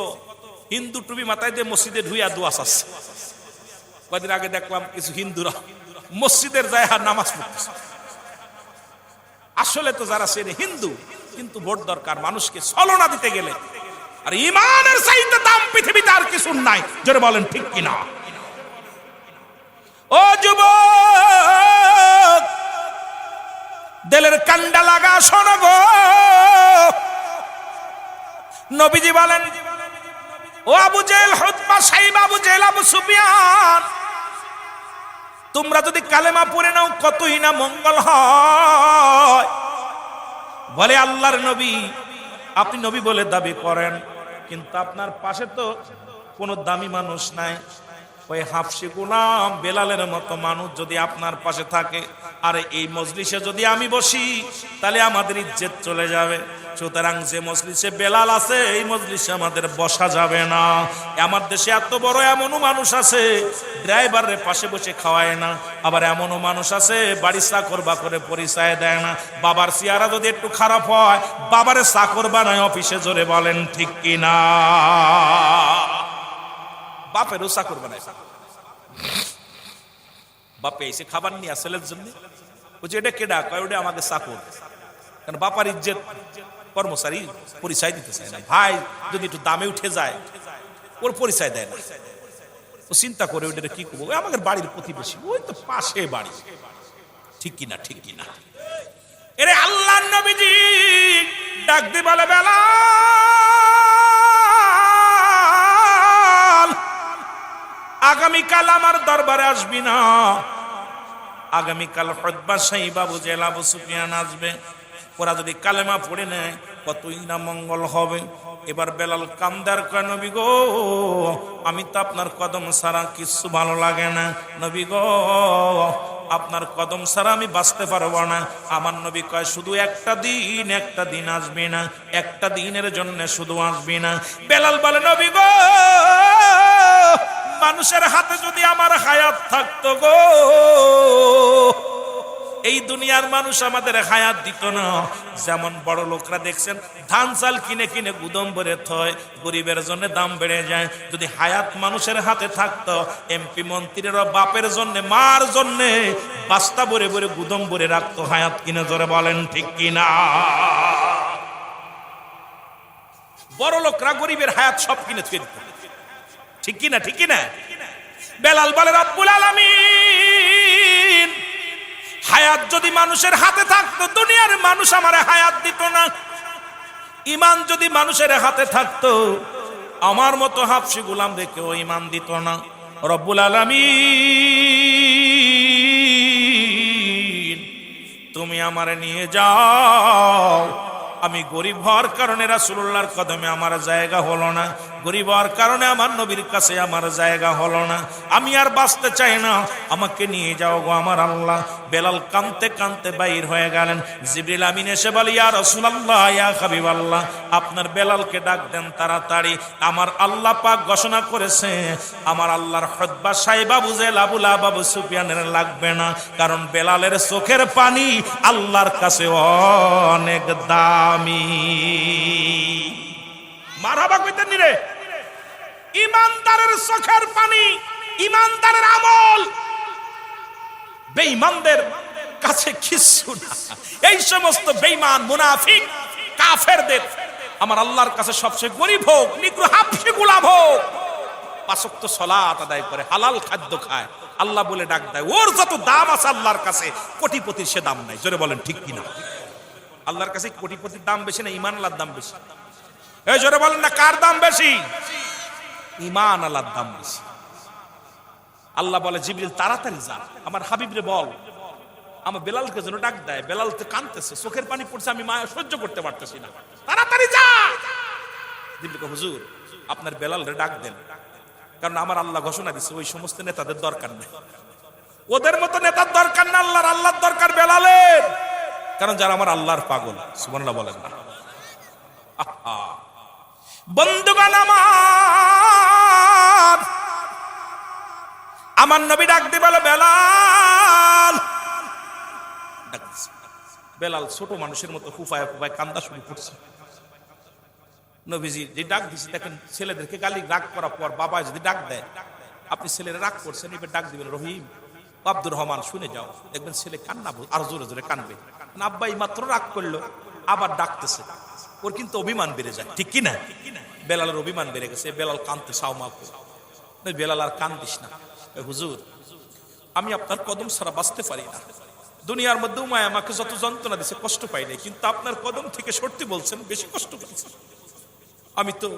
হিন্দু টুপি মাথায় দিয়ে মসজিদে ঢুইয়া দোয়া চাচ্ছে। কদিন আগে দেখলাম কিছু হিন্দুরা মসজিদের যায় আর নামাজ পড়তেছে। আসলে তো যারা সে হিন্দু, কিন্তু ভোট দরকার মানুষকে ছলনা দিতে গেলে। আর ইমানের চাইতে দাম পৃথিবীতে আর কিছু নাই। জোরে বলেন ঠিক কিনা? ও যুবক, দিলের কান্ডা লাগা শোনো গো। নবীজি বলেন, ও আবু জেহেল, উতবা, সাইবা, আবু জেহেল, আবু সুফিয়ান, তোমরা যদি কালেমা পড়ে নাও কতই না মঙ্গল হয়। বলে আল্লাহর নবী, আপনি নবী বলে দাবি করেন, কিন্তু আপনার পাশে তো কোনো দামি মানুষ নাই। ওই হাফসি গোলাম বেলালের মতো মানুষ যদি আপনার পাশে থাকে, আর এই মজলিসে যদি আমি বসি, তাহলে আমাদের ইজ্জত চলে যাবে। সুতরাং যে মজলিসে বেলাল আছে, এই মজলিসে আমাদের বসা যাবে না। আমার দেশে এত বড় এমনও মানুষ আছে ড্রাইভারের পাশে বসে খাওয়ায় না, আবার এমনও মানুষ আছে বাড়ি চাকর বাকরে পরিচয় দেয় না। বাবার চেহারা যদি একটু খারাপ হয়, বাবারে চাকর বানায় অফিসে। জোরে বলেন ঠিক কিনা? বাপেরও চাকর বানায়। বাপে এসে খাবার নিয়ে ছেলের জন্য, বলছে এটা কেডা? কয় ওটা আমাকে চাকর। কারণ বাপার ইজ্জত কর্মচারী পরিচয় দিতে চায় না। ভাই যদি একটু দামে উঠে যায়, ওর পরিচয় দেয় না। ও চিন্তা করে ওইটা কি করবো, আমাদের বাড়ির প্রতিবেশী, ওই তো পাশে বাড়ি। ঠিক কিনা? ঠিক কিনা? এরে আল্লাহর নবীজি ডাক দিয়ে বলে, বেলাল, আগামীকাল আমার দরবারে আসবি না। আগামীকাল উতবা, সাইবা, আবু জেহেল, আবু সুফিয়ান আসবে। ওরা যদি কালেমা পড়ে নেয় কতই না মঙ্গল হবে। এবার বেলাল কান্দার কয়, নবী গো, আমি তো আপনার কদম ছাড়া কিছু ভালো লাগে না। নবী গো, আপনার কদম ছাড়া আমি বাঁচতে পারবো না। আমার নবী কয়, শুধু একটা দিন আসবি না, একটা দিনের জন্য শুধু আসবি না। বেলাল বলে, নবী গো, মানুষের হাতে যদি আমার হায়াত থাকতো গো, এই দুনিয়ার মানুষ আমাদের হায়াত দিত না। যেমন বড় লোকরা দেখছেন ধান চাল কিনে কিনে গুদম ভরে থয়, গরিবের জন্য দাম বেড়ে যায়। যদি হায়াত মানুষের হাতে থাকতো, এমপি মন্ত্রীরা বাপের জন্য, মার জন্য বাস্তা ভরে ভরে গুদম ভরে রাখতো হায়াত কিনে। জোরে বলেন ঠিক কিনা? বড় লোকরা গরিবের হায়াত সব কিনে থুয়ে দিত। ঠিক কিনা? ঠিক কিনা? বেলাল বলে, রব্বুল আলামিন, হায়াত যদি মানুষের হাতে থাকতো, দুনিয়ার মানুষ আমার হায়াত দিত না। ঈমান যদি মানুষের হাতে থাকতো, আমার মতো হাফসি গোলাম রেখেও ঈমান দিত না। রব্বুল আলামিন, তুমি আমারে নিয়ে যাও। আমি গরিব হওয়ার কারণে রাসূলুল্লাহর কদমে আমার জায়গা হলো না। গরিব হওয়ার কারণে আমার নবীর কাছে আমার জায়গা হলো না, আমি আর বাঁচতে চাই না, আমাকে নিয়ে যাও গো আমার আল্লাহ। বেলাল কাঁদতে কাঁদতে বাইর হয়ে গেলেন। জিবরিল আমিন এসে বলে, ইয়া রাসূলুল্লাহ, ইয়া হাবিবাল্লাহ, আপনার বেলালকে ডাক দেন তাড়াতাড়ি। আমার আল্লাহ পাক ঘোষণা করেছে, আমার আল্লাহর হুতবা সাইবা বুঝে আবু লাহাব আবু সুফিয়ানের লাগবে না, কারণ বেলালের চোখের পানি আল্লাহর কাছে অনেক দামি। মারহাবা কইতেন নি রে? ইমানদারের চোখের পানি, ইমানদারের আমল বেঈমানদের কাছে কিছু না। এই সমস্ত বেঈমান মুনাফিক কাফেরদের আমার আল্লাহর কাছে সবচেয়ে গরিব হোক, নিগ্রো হাবশি গোলাম হোক, পাঁচ ওয়াক্ত সালাত আদায় করে, হালাল খাদ্য খায়, আল্লাহ বলে ডাক দেয়, ওর যত দাম আছে আল্লাহর কাছে কোটিপতির সে দাম নাই। জোরে বলেন ঠিক কিনা? আল্লাহর কাছে কোটিপতির দাম বেশি না ঈমান আল্লাহর দাম বেশি? এই জোরে বলেন না, কার দাম বেশি? ঈমান আল্লাহর দাম বেশি। আল্লাহ বলে, জিবরিল তাড়াতাড়ি যা, আমার হাবিবরে বল আমার বেলালকে যেন ডাক দেয়। বেলাল তো কাঁদতেছে, চোখের পানি পড়ছে, আমি মায়া সহ্য করতে পারতেছি না, তাড়াতাড়ি যা। জিবরিল কয়, হুজুর আপনার বেলালরে ডাক দেন, কারণ আমার আল্লাহ ঘোষণা দিচ্ছে ওই সমস্ত নেতাদের দরকার নেই, ওদের মতো নেতার দরকার না, আল্লাহর দরকার বেলালের, কারণ যারা আমার আল্লাহর পাগল। সুবহানাল্লাহ বলেন না? বন্ধুগণ আমার নবী ডাক দিয়ে বলে, বেলাল। বেলাল ছোট মানুষের মতো ফুফায় ফুফায় কান্দা শুরু করছে। নবীজি যে ডাক দিচ্ছে, দেখেন ছেলেদেরকে গালি রাগ করার পর বাবা যদি ডাক দেয়, আপনি ছেলেরা রাগ করছেন, এবার ডাক দিবেন, রহিম আব্দুর রহমান শুনে যাও, দেখবেন ছেলে কান্না আর জোরে জোরে কানবে। আব্বাই মাত্র রাগ করলো, আবার ডাকতেছে, ওর কিন্তু অভিমান বেড়ে যায়, ঠিক কিনা? বেলালের অভিমান বেড়ে গেছে, বেলাল কানতে সাওমা করে। বেলাল আর কান্দিস না, হুজুর আমি আপনার কদম ছাড়া বাঁচতে পারি না, দুনিয়ার মধ্যে উমায় আমাকে যত যন্ত্রণা দিছে কষ্ট পাই নাই, কিন্তু আপনার কদম থেকে সরতে বলছেন, বেশি কষ্ট পাইছি। আমি তো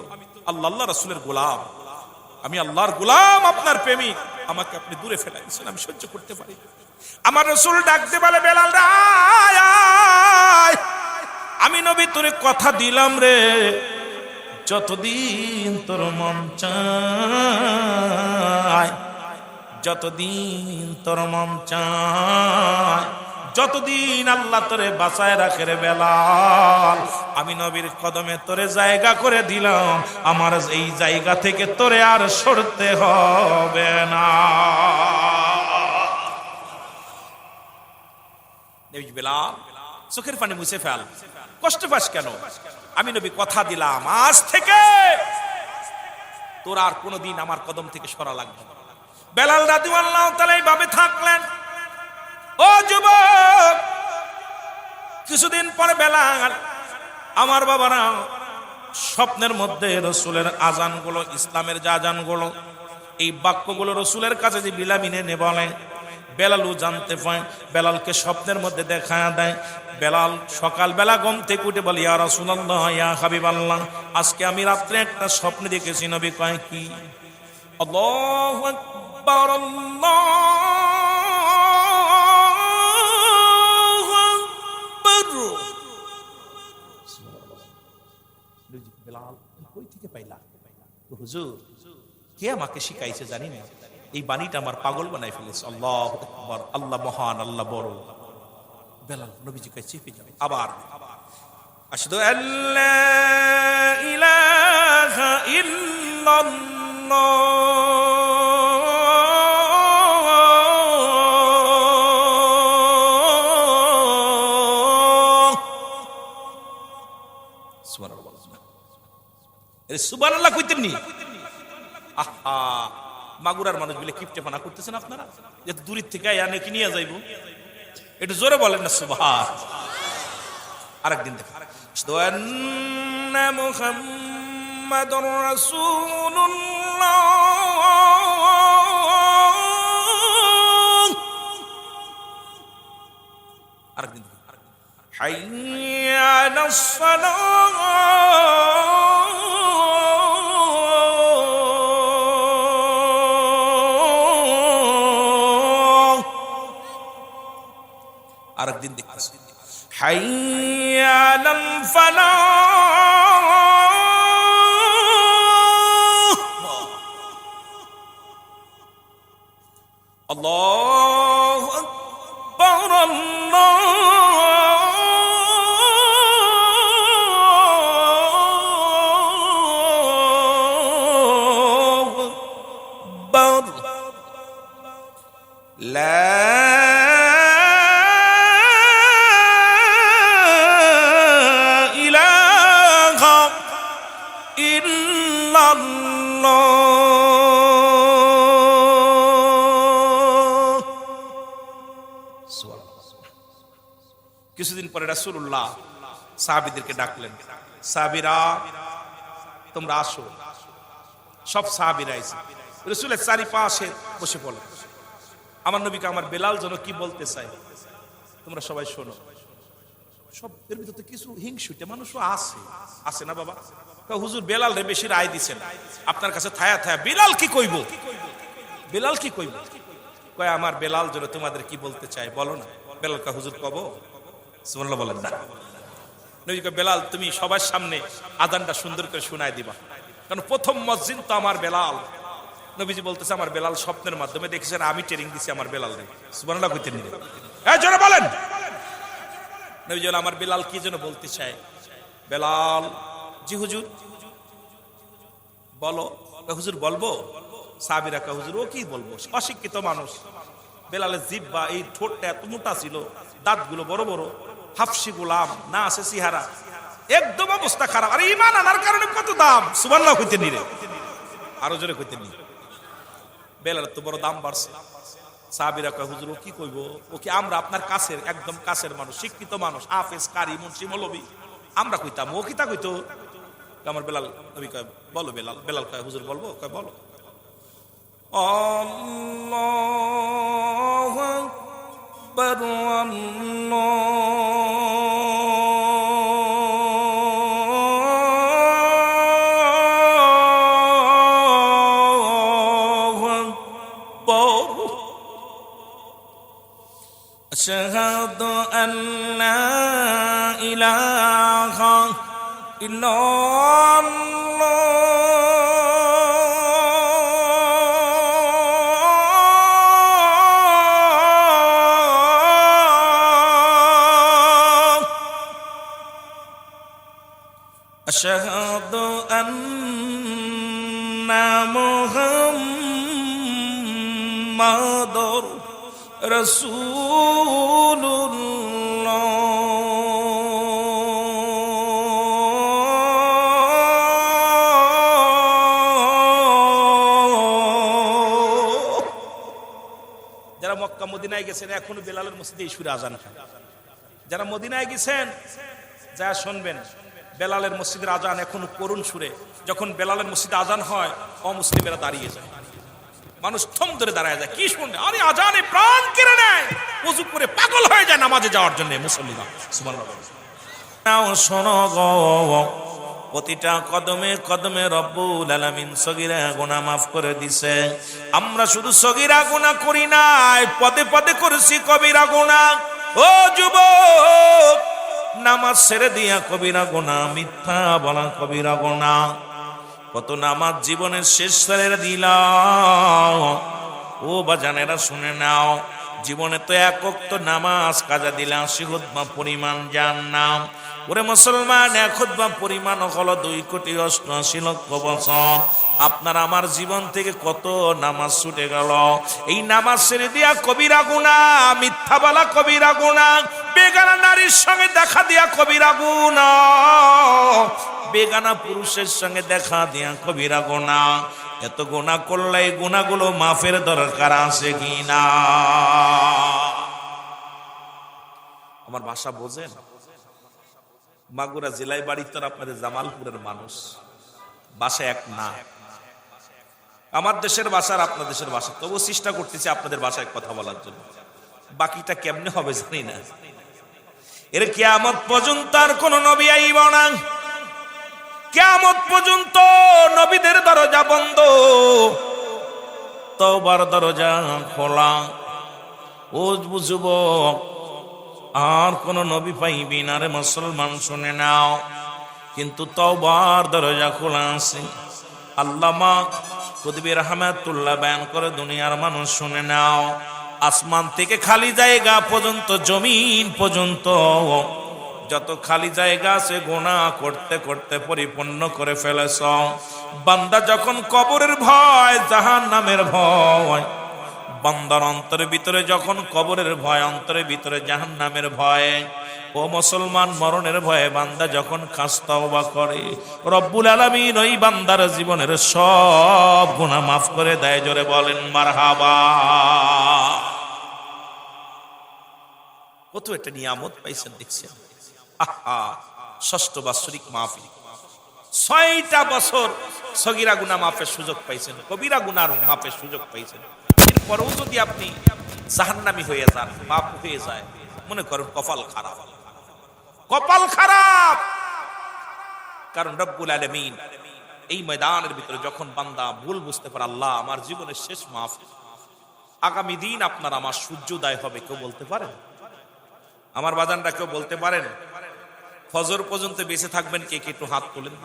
আল্লাহ রাসূলের গোলাম, আমি আল্লাহর গোলাম, আপনার প্রেমিক, আমাকে আপনি দূরে ফেলাই দিয়েছেন, আমি সহ্য করতে পারি। আমার রাসূল ডাকতে বলে, বেলাল রে আয়, আমি নবী তোরে কথা দিলাম রে, যতদিন তোর মন চায়, যতদিন তোর মন চায়, যতদিন আল্লাহ তোরে বাঁচায় রাখে রে বেলাল, আমি নবীর কদমে তোরে জায়গা করে দিলাম, আমার এই জায়গা থেকে তোরে আর সরতে হবে না। বেলাল চোখের পানি মুছে ফেল, কষ্ট পাস কেন? আমি নবী কথা দিলাম, আজ থেকে তোর আর কোনোদিন আমার কদম থেকে সরা লাগবে না। বেলাল রাদিয়াল্লাহু তাআলা এইভাবে থাকলেন। ও যুবক, কিছুদিন পরে বেলাল, আমার বাবারা, স্বপ্নের মধ্যে রাসূলের আজানগুলো, ইসলামের যে আজানগুলো, এই বাক্যগুলো রাসূলের কাছে যে জিবরিল এনে বলে, বেলালও জানতে পায়, বেলালকে স্বপ্নের মধ্যে দেখা দেয়। বেলাল সকালবেলা ঘুম থেকে উঠে বলে, ইয়া রাসূলুল্লাহ, ইয়া হাবিবাল্লাহ, আজকে আমি রাত্রে একটা স্বপ্ন দেখেছি। নবী কয়, কি? আল্লাহু আকবার, আল্লাহু আকবার। বেলাল কই থেকে পাইলা? হুজুর কে আমাকে শিখাইছে জানি না, এই বাণীটা আমার পাগল বানাই ফেলেছে। আল্লাহু আকবার, আল্লাহ মহান, আল্লাহ বড়। বেলাল নবীজি কাছে চেপে যাবে, আবার আশহাদু আল্লা ইলাহা ইল্লাল্লাহ। সুবহানাল্লাহ কইতেন নি? আহা, মাগুরার মানুষগুলো কিপটেপানা করতেছেন আপনারা, যে দূরের থেকে আনে কি নিয়ে যাইব, একটু জোরে বলেন না সুবহান। আরেকদিন দেখেন, আশহাদু আন্না মুহাম্মাদুর রাসূলুল্লাহ। আরেকদিন দেখেন, হাইয়া আলাস সালাহ। আরেকদিন দেখতেছি, হাইয়া আলাল ফালাহ। আল্লাহু আকবার, আল্লাহু আকবার, লা ইলাহা ইল্লাল্লাহ। কিছুদিন পরে রাসূলুল্লাহ সাহাবীদেরকে ডাকলেন, সাহাবীরা তোমরা আসো। সব সাহাবীরা এসে রাসূলের চারিপাশে বসে পড়লেন। আমার নবীকে আমার বেলাল যেন কি বলতে চায়, তোমরা সবাই শোনো। সব এর ভিতরে কিছু হিংসুটে মানুষও আছে না বাবা? হুজুর বেলাল রে বেশি রায় দিছেন, আপনার কাছে থায়া বেলাল কি কইব, বেলাল কি কইব? কয় আমার বেলাল যেন তোমাদের কি বলতে চায় বলো না। বেলাল কা হুজুর কব? সুবহানাল্লাহ বলেন না। নবী কয় বেলাল তুমি সবার সামনে আযানটা সুন্দর করে শোনায় দিবা, কারণ প্রথম মুয়াজ্জিন তো আমার বেলাল। নবীজি বলতেছে আমার বেলাল স্বপ্নের মাধ্যমে দেখেছেন আমি ট্রেনিং দিছি আমার বেলাল রে। সুবহানাল্লাহ কইতেন নি? এই জোরে বলেন। নবীজি বলেন আমার বেলাল কি যেন বলতে চায়। বেলাল জি হুজুর বলো। হুজুর বলবো? সাহাবীরা কয় হুজুর ও কি বলবো, অশিক্ষিত মানুষ। বেলালের জিহ্বা এই ঠোঁটটা এত মোটা ছিল, দাঁতগুলো বড় বড়, হাফসি গোলাম না আছে চেহারা, একদম অবস্থা খারাপ। আর ঈমান আনার কারণে কত দাম, সুবহানাল্লাহ কইতেন নি রে? আরো জোরে কইতেন নি? বেলালের তো বড় দাম বাড়ছে। সাহাবীরা কয় হুজুর ও কি কইব, ও কি আমরা আপনার কাছের একদম কাছের মানুষ, শিক্ষিত মানুষ, হাফেজ কারি মুন্সি মৌলবী, আমরা কইতাম, ও কি তা কইতো? আমার বেলাল নবী কয় বলো বেলাল। বেলাল কয় হুজুর বলবো? কয় বলো। আল্লাহু আকবার, আল্লাহু আকবার, আশহাদু আল্লা ইলাহা ইল্লাল্লাহ, আশহাদু আন্না মুহাম্মাদুর রাসূলুল্লাহ। যারা মক্কা মদিনায় গেছেন এখনো বেলালের মসজিদে এই সুরে আজান হয়। যারা মদিনায় গেছেন যা শুনবেন, বেলালের মসজিদের আজান এখনো করুণ সুরে। যখন বেলালের মসজিদে আজান হয় অমুসলিমেরা দাঁড়িয়ে যায়, মানুষ থম ধরে দাঁড়ায় যায়, কি শুনবে? আরে আজানে প্রাণ কেড়ে নেয়, ওযু করে পাগল হয়ে যায় নামাজে যাওয়ার জন্য মুসল্লিরা। সুবহানাল্লাহ। নাও শোনো গো, প্রতিটা কদমে কদমে রব্বুল আলামিন সগীরা গুনাহ মাফ করে দিছে। আমরা শুধু সগীরা গুনাহ করি নাই, পদে পদে করেছি কবিরা গুনাহ। ও যুবক, নামাজ ছেড়ে দিয়া কবিরা গুনাহ, মিথ্যা বলা কবিরা গুনাহ। কত নামাজ জীবনের শেষ ছেড়ে দিলাম। ও বাজানেরা শুনে নাও, জীবনে তো এক ওয়াক্ত নামাজ কাজা দিলে ৮০ খুতবা পরিমাণ জান্নাত। ওরে মুসলমান, এক খুতবা পরিমাণ হলো ২,৮৮,০০,০০০ বছর। আপনার আমার জীবন থেকে কত নামাজ ছুটে গেল। এই নামাজ ছেড়ে দিয়া কবিরা গুনাহ, মিথ্যা বলা কবিরা গুনাহ, বেগানা নারীর সঙ্গে দেখা দিয়া কবিরা গুনাহ, বেগানা পুরুষের সঙ্গে দেখা দিয়া কবিরা গুনাহ। এত গুনাহ করলে এই গুনাহগুলো মাফের দরকার আছে কিনা? আমার ভাষা বোঝেন? মাগুরা জেলায় বাড়ি, তো আপনাদের জামালপুরের মানুষ, ভাষা এক না। আমার দেশের ভাষা আর আপনার দেশের ভাষা, তবু চেষ্টা করতেছি আপনাদের ভাষায় কথা বলার জন্য। বাকিটা কেমনে হবে জানি না। এর কিয়ামত পর্যন্ত আর কোন নবী আইব না। কিয়ামত পর্যন্ত নবীদের দরজা বন্ধ, তওবার দরজা খোলা। ও যুবক, আর কোন নবী পাইবি না রে মুসলমান, শুনে নাও। কিন্তু তওবার দরজা খোলা আছে। আল্লামা কুতুবী রহমাতুল্লাহ বয়ান করে, দুনিয়ার মানুষ শুনে নাও। আসমান থেকে খালি জায়গা পর্যন্ত, জমিন পর্যন্ত যত খালি জায়গা আছে গুনাহ করতে করতে পরিপূর্ণ করে ফেলেছ। বান্দা যখন কবরের ভয়, জাহান্নামের ভয়, বান্দার অন্তরের ভিতরে যখন কবরের ভয়, অন্তরের ভিতরে জাহান্নামের ভয়, ও মুসলমান মরণের ভয়ে বান্দা যখন খাস তওবা করে, রব্বুল আলামিন ওই বান্দার জীবনের সব গুনাহ মাফ করে দেয়। জোরে বলেন মারহাবা। কত একটা নিয়ামত পাইছেন দেখছেন। আহা, ষষ্ঠ বাৎসরিক মাহফিল, 6টা বছর সগীরা গুনাহ মাফের সুযোগ পাইছেন, কবিরা গুনার মাফের সুযোগ পাইছেন। এরপরেও যদি আপনি জাহান্নামী হয়ে যান, পাপ হয়ে যায়, মনে করেন কপাল খারাপ, কপাল খারাপ। কারণ রব্বুল আলামিন এই ময়দানের ভিতরে যখন বান্দা ভুল বুঝতে পারে, আল্লাহ আমার জীবনের শেষ মাহফিল, আগামী দিন আপনার আমার সূর্যোদয় হবে, কেউ বলতে পারেন? আমার বাজানরা কেউ বলতে পারেন? ফজর পর্যন্ত বেঁচে থাকবেন কে কে? একটু হাত তোলেন।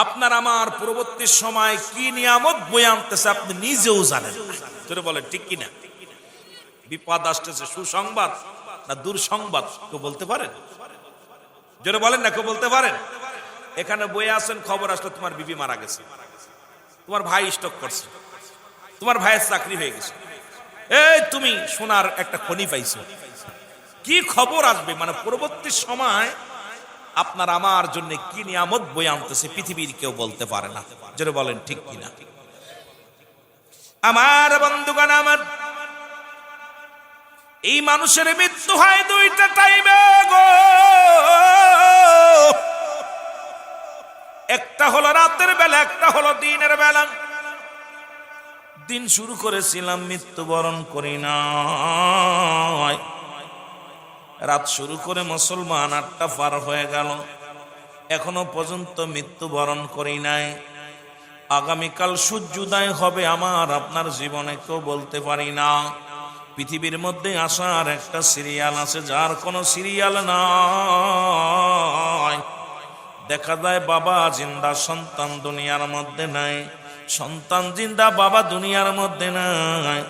আপনার আমার পরবর্তী সময় কি নিয়ামত বয়ে আনতেছে আপনি নিজেও জানেন। তোরে বলেন ঠিক কিনা? বিপদ আসতেছে, সুসংবাদ না দুঃসংবাদ, কেউ বলতে পারেন? জোরে বলেন না, কেউ বলতে পারেন? এখানে বয়ে আসেন, খবর আসলো তোমার বিবি মারা গেছে, তোমার ভাই স্ট্রোক করছে, তোমার ভাইয়ের চাকরি হয়ে গেছে, এই তুমি সোনার একটা খনি পাইছো। কি খবর আসবে, মানে পরবর্তী সময় আপনার আমার জন্য কি নিয়ামত বয়ে আনতেছে পৃথিবীর কেউ বলতে পারে না। জোরে বলেন ঠিক কিনা? আমার বন্ধুগণ, আমার এই মানুষের মৃত্যু হয় 2টা টাইমে গো। একটা হলো রাতের বেলা, একটা হলো দিনের বেলা। দিন শুরু করেছিলাম, মৃত্যুবরণ করি না। রাত শুরু করে মুসলমান 8টা পার হয়ে গেল, এখনো পর্যন্ত মৃত্যুবরণ করি নাই। আগামীকাল সূর্যোদয় হবে আমার আপনার জীবনে, কেউ বলতে পারি না। পৃথিবীর মধ্যে আসার একটা সিরিয়াল আছে, যার কোনো সিরিয়াল নাই। দেখা যায় বাবা জিন্দা, সন্তান দুনিয়ার মধ্যে নাই, সন্তান জিন্দা, বাবা দুনিয়ার মধ্যে নাই।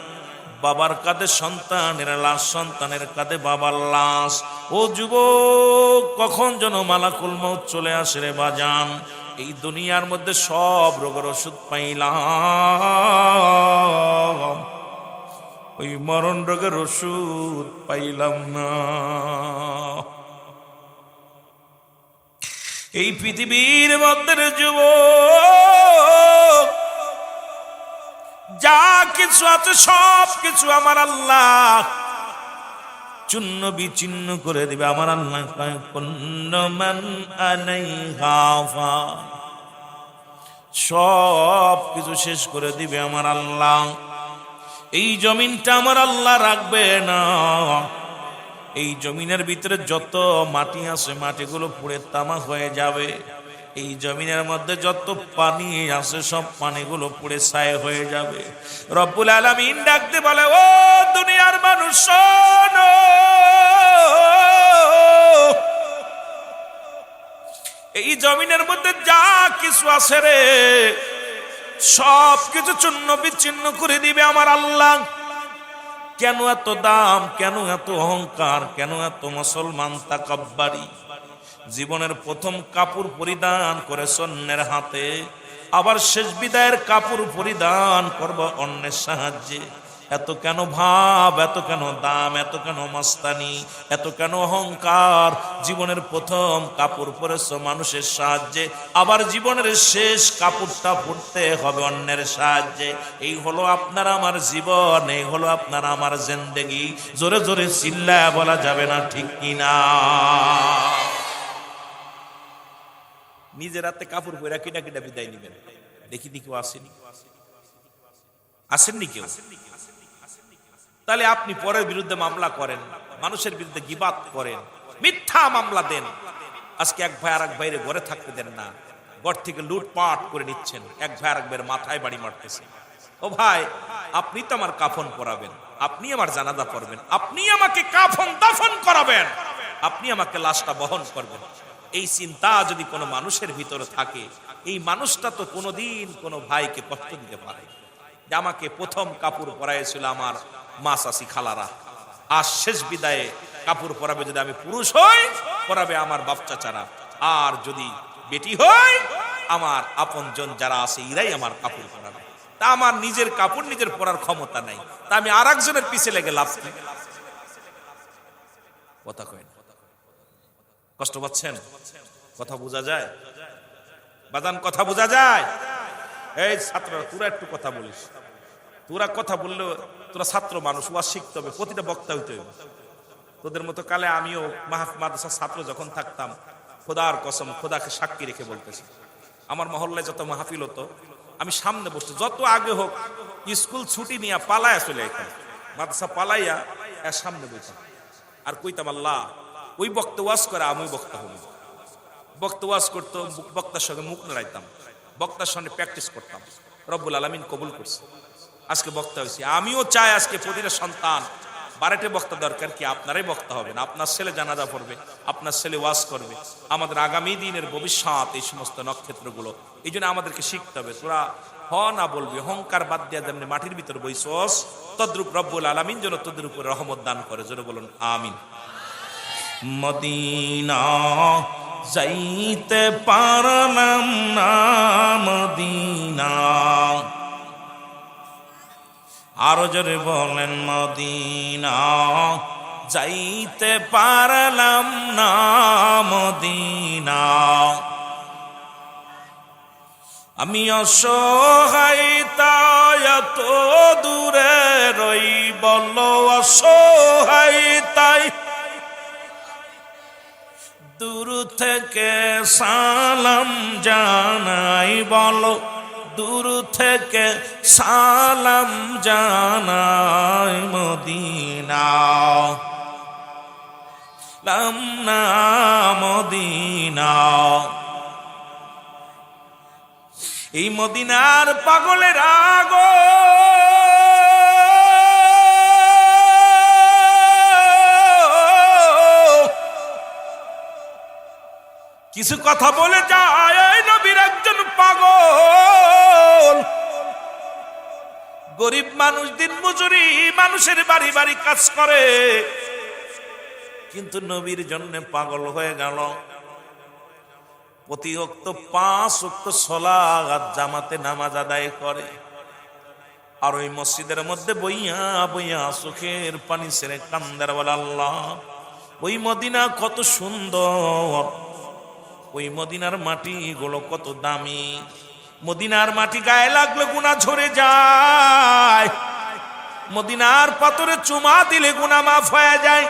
বাবার কাঁধে সন্তানের লাশ, সন্তানের কাঁধে বাবার লাশ। ও যুবক, কখন যেন মালাকুল মউত চলে আসে রে বাজান। এই দুনিয়ার মধ্যে সব রোগের ওষুধ পাইলাম, ওই মরণ রোগের ওষুধ পাইলাম না। এই পৃথিবীর মধ্যে যুবক যা কিছু আছে সব কিছু আমার আল্লাহ চূন্য বিচ্ছিন্ন করে দিবে। আমার আল্লাহ সব কিছু শেষ করে দিবে আমার আল্লাহ। এই জমিনটা আমার আল্লাহ রাখবে না। এই জমিনের ভিতরে যত মাটি আছে মাটিগুলো পুড়ে তামা হয়ে যাবে। এই জমিনের মধ্যে যত পানি আছে সব পানিগুলো পুড়ে ছাই হয়ে যাবে। রব্বুল আলামিন ডাকতে বলে, ও দুনিয়ার মানুষ শোনো, এই জমিনের মধ্যে যা কিছু আছে রে সব কিছু চূন্য বিচ্ছিন্ন করে দিবে আমার আল্লাহ। কেন এত দাম, কেন এত অহংকার, কেন এত মুসলমান তাকাব্বারি? জীবনের প্রথম কাপড় পরিধান করে অন্যের হাতে, আবার শেষ বিদায়ের কাপড় পরিধান করব অন্যের সাহায্যে। এত কেন ভাব, এত কেন দাম, এত কেন মস্তানি, এত কেন অহংকার? জীবনের প্রথম কাপড় পরেছ মানুষের সাহায্যে, আবার জীবনের শেষ কাপড়টা পরতে হবে অন্যের সাহায্যে। এই হলো আপনার আমার জীবন, এই হলো আপনার আমার জিন্দেগি। জোরে জোরে চিল্লায় বলা যাবে না, ঠিক কিনা? নিজের হাতে কাপড় পরে কিনা কিনা বিদায় নিবেন। দেখিনি কেউ আসেনি, আসেননি কেউ। তাহলে আপনি পরের বিরুদ্ধে মামলা করেন, মানুষের বিরুদ্ধে গীবাত করেন, মিথ্যা মামলা দেন। আজকে এক ভাই আর এক ভাইয়ের ঘরে থাকতে দেন না, ঘর থেকে লুটপাট করে নিচ্ছেন, এক ভাই আর এক ভাইয়ের মাথায় বাড়ি মারতেছে। ও ভাই, আপনি তো আমার কাফন পরাবেন, আপনি আমার জানাজা পড়বেন, আপনি আমাকে কাফন দাফন করাবেন, আপনি আমাকে লাশটা বহন করবেন। এই চিন্তা যদি কোনো মানুষের ভিতরে থাকে, এই মানুষটা তো কোনোদিন কোনো ভাইকে কষ্ট দিতে পারে। যে আমাকে প্রথম কাপড় পরাইছিল আমার মা চাচি খালারা, আর শেষ বিদায়ে কাপড় পরাবে যদি আমি পুরুষ হই, পরাবে আমার বাপ চাচারা, আর যদি বেটি হই আমার আপনজন যারা আছে এরাই আমার কাপড় পরাবে। তা আমার নিজের কাপড় নিজের পরার ক্ষমতা নাই, তা আমি আর একজনের পিছে লেগে লাভ কি? কথা কয় না, কষ্ট পাচ্ছেন? কথা বোঝা যায় বাজান? কথা বোঝা যায়? এই ছাত্ররা তোরা একটু কথা বলিস, তোরা কথা বললে তোরা ছাত্র মানুষ, ওয়াজ শিখতে হবে, প্রতিটা বক্তা হইতে হবে। তোদের মতো কালে আমিও মাদ্রাসার ছাত্র যখন থাকতাম, খোদার কসম, খোদাকে সাক্ষী রেখে বলতেছি, আমার মহল্লায় যত মাহফিল হতো আমি সামনে বসতে, যত আগে হোক স্কুল ছুটি নিয়ে পালাইয়া চলে যেতাম, মাদ্রাসা পালাইয়া এর সামনে বসতাম আর কইতাম আল্লাহ ওই বক্তা ওয়াজ করে আমি বক্তা হব। বক্তা ওয়াজ করতো, বক্তার সঙ্গে মুখ নাড়াইতাম, বক্তার সঙ্গে প্র্যাকটিস করতাম। রব্বুল আলামিন কবুল করছে, আজকে বক্তা হয়েছি। আমিও চাই আজকে প্রতিটা সন্তান, বারেটে বক্তা দরকার কি, আপনারাই বক্তা হবেন, আপনার ছেলে জানাজা পড়বে, আপনার ছেলে ওয়াজ করবে, আমাদের আগামী দিনের ভবিষ্যৎ এই সমস্ত নক্ষত্রগুলো। এই জন্য আমাদেরকে শিখতে হবে। তোরা হ না বলবি, অহংকার বাদ দিয়া যেমনি মাটির ভিতর বইছস, তদ্রূপ রব্বুল আলামিন যেন তোদের উপরে রহমত দান করে, যেন বলুন আমিন। মদিনা যাইতে পারলাম না, মদিনা, আরো জোরে বলেন মদিনা যাইতে পারলাম না, মদিনা। আমি অসহায় তাই এত দূরে রই, বলো অসহায় তাই দূর থেকে সালাম জানাই, বলো দূর থেকে সালাম জানাই, মদিনা লাম না, মদিনা। এই মদিনার পাগলের আগো কিছু কথা বলে যায়, এই নবীর একজন পাগল, গরিব মানুষ, দিন মজুরি, মানুষের বাড়ি বাড়ি কাজ করে, কিন্তু নবীর জন্য পাগল হয়ে গেল। প্রতি ওয়াক্ত 5 ওয়াক্ত সালাত জামাতে নামাজ আদায় করে, আর ওই মসজিদের মধ্যে বইয়া বইয়া চোখের পানি ছেড়ে কান্দার বলে আল্লাহ ওই মদিনা কত সুন্দর, ওই মদিনার মাটি গুলো কত দামি, মদিনার মাটি গায়ে লাগলে গুনাহ ঝরে যায়, মদিনার পাথরে চুমা দিলে গুনাহ মাফ হয়ে যায়।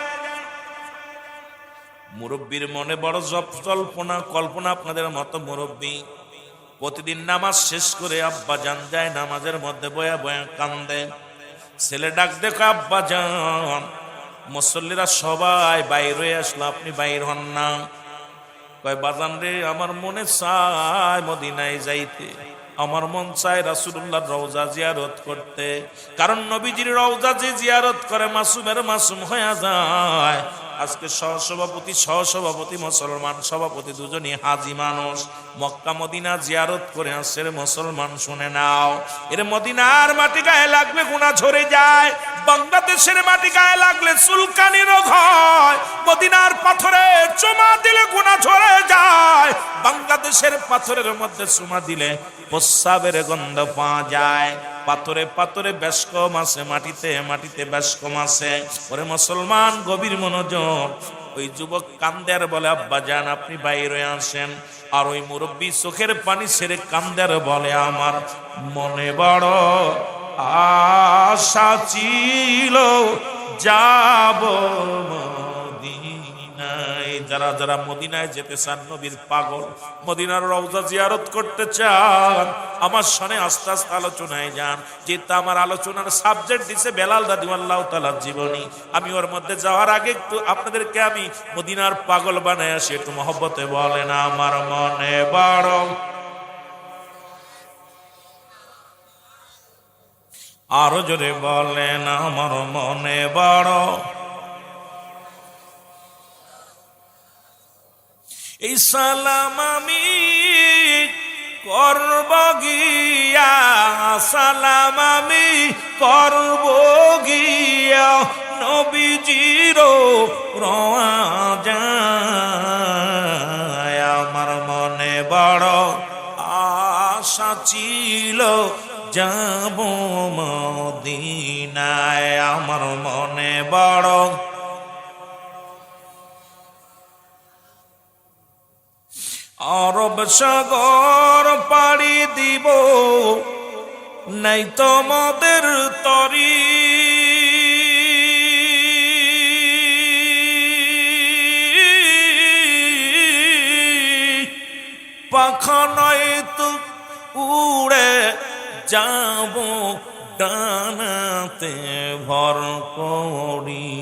মুরব্বীর মনে বড় জল্পনা কল্পনা, আপনাদের মতো মুরব্বী প্রতিদিন নামাজ শেষ করে আব্বা জান যায় নামাজের মধ্যে বয়া বয়া কান্দে, ছেলে ডাক দেখো আব্বা জান, মুসল্লিরা সবাই বাইর হয়ে আসলো, আপনি বাইর হন না। কয় বাজান রে, আমার মনে চায় মদিনায় যাইতে, আমার মন চায় রাসূলুল্লাহর রওজা জিয়ারত করতে, কারণ নবীজির রওজা যে জিয়ারত করে মাসুমের মাসুম হয়ে যায়। আজকে সহসভাপতি মুসলমান, সভাপতি দুজনই হাজি মানুষ, মক্কা মদিনা জিয়ারত করে আসছে মুসলমান। শুনে নাও, এর মদিনার মাটি গায়ে লাগলে গুনাহ ঝরে যায়, বাংলাদেশের মাটি গায়ে লাগলে চুলকানি রোগ হয়, মদিনার পাথরে চুমা দিলে গুনাহ ঝরে যায়, বাংলাদেশের পাথরের মধ্যে চুমা দিলে প্রস্রাবের গন্ধ পাওয়া যায়, পাথরে পাথরে বেশ কম আছে, মাটিতে মাটিতে বেশ কম আছে। ওরে মুসলমান, গভীর মনোযোগ। ওই যুবক কান্দের বলে আব্বা জান আপনি বাইরে আসেন, আর ওই মুরব্বী চোখের পানি ছেড়ে কান্দের বলে আমার মনে বড় আশা ছিল যাব মদিনায়। যারা যারা মদিনায় যেতে চান, নবীর পাগল, মদিনার রওজা জিয়ারত করতে চান, আমার সনে আস্তে আস্তে আলোচনায় যান। যেটা আমার আলোচনার সাবজেক্ট দিছে বেলাল রাদিয়াল্লাহু তাআলার জীবনী, আমি ওর মধ্যে যাওয়ার আগে একটু আপনাদেরকে আমি মদিনার পাগল বানায় আসি, একটু মহব্বতে বলেন আমার মনে বড়, আরো জোরে বলেন আমার মনে বড়। এই সালাম আমি করব গিয়া দিয়া সালাম আমি করব গিয়া নবীজির রওজায়। আমার মনে বড় আশা ছিল যাব মদিনায়, আমার মনে বড় আরব সাগর পাড়ি দিব নাই তোমাদের তরি, পাখা নয় তো উড়ে যাব ডানাতে ভর করি।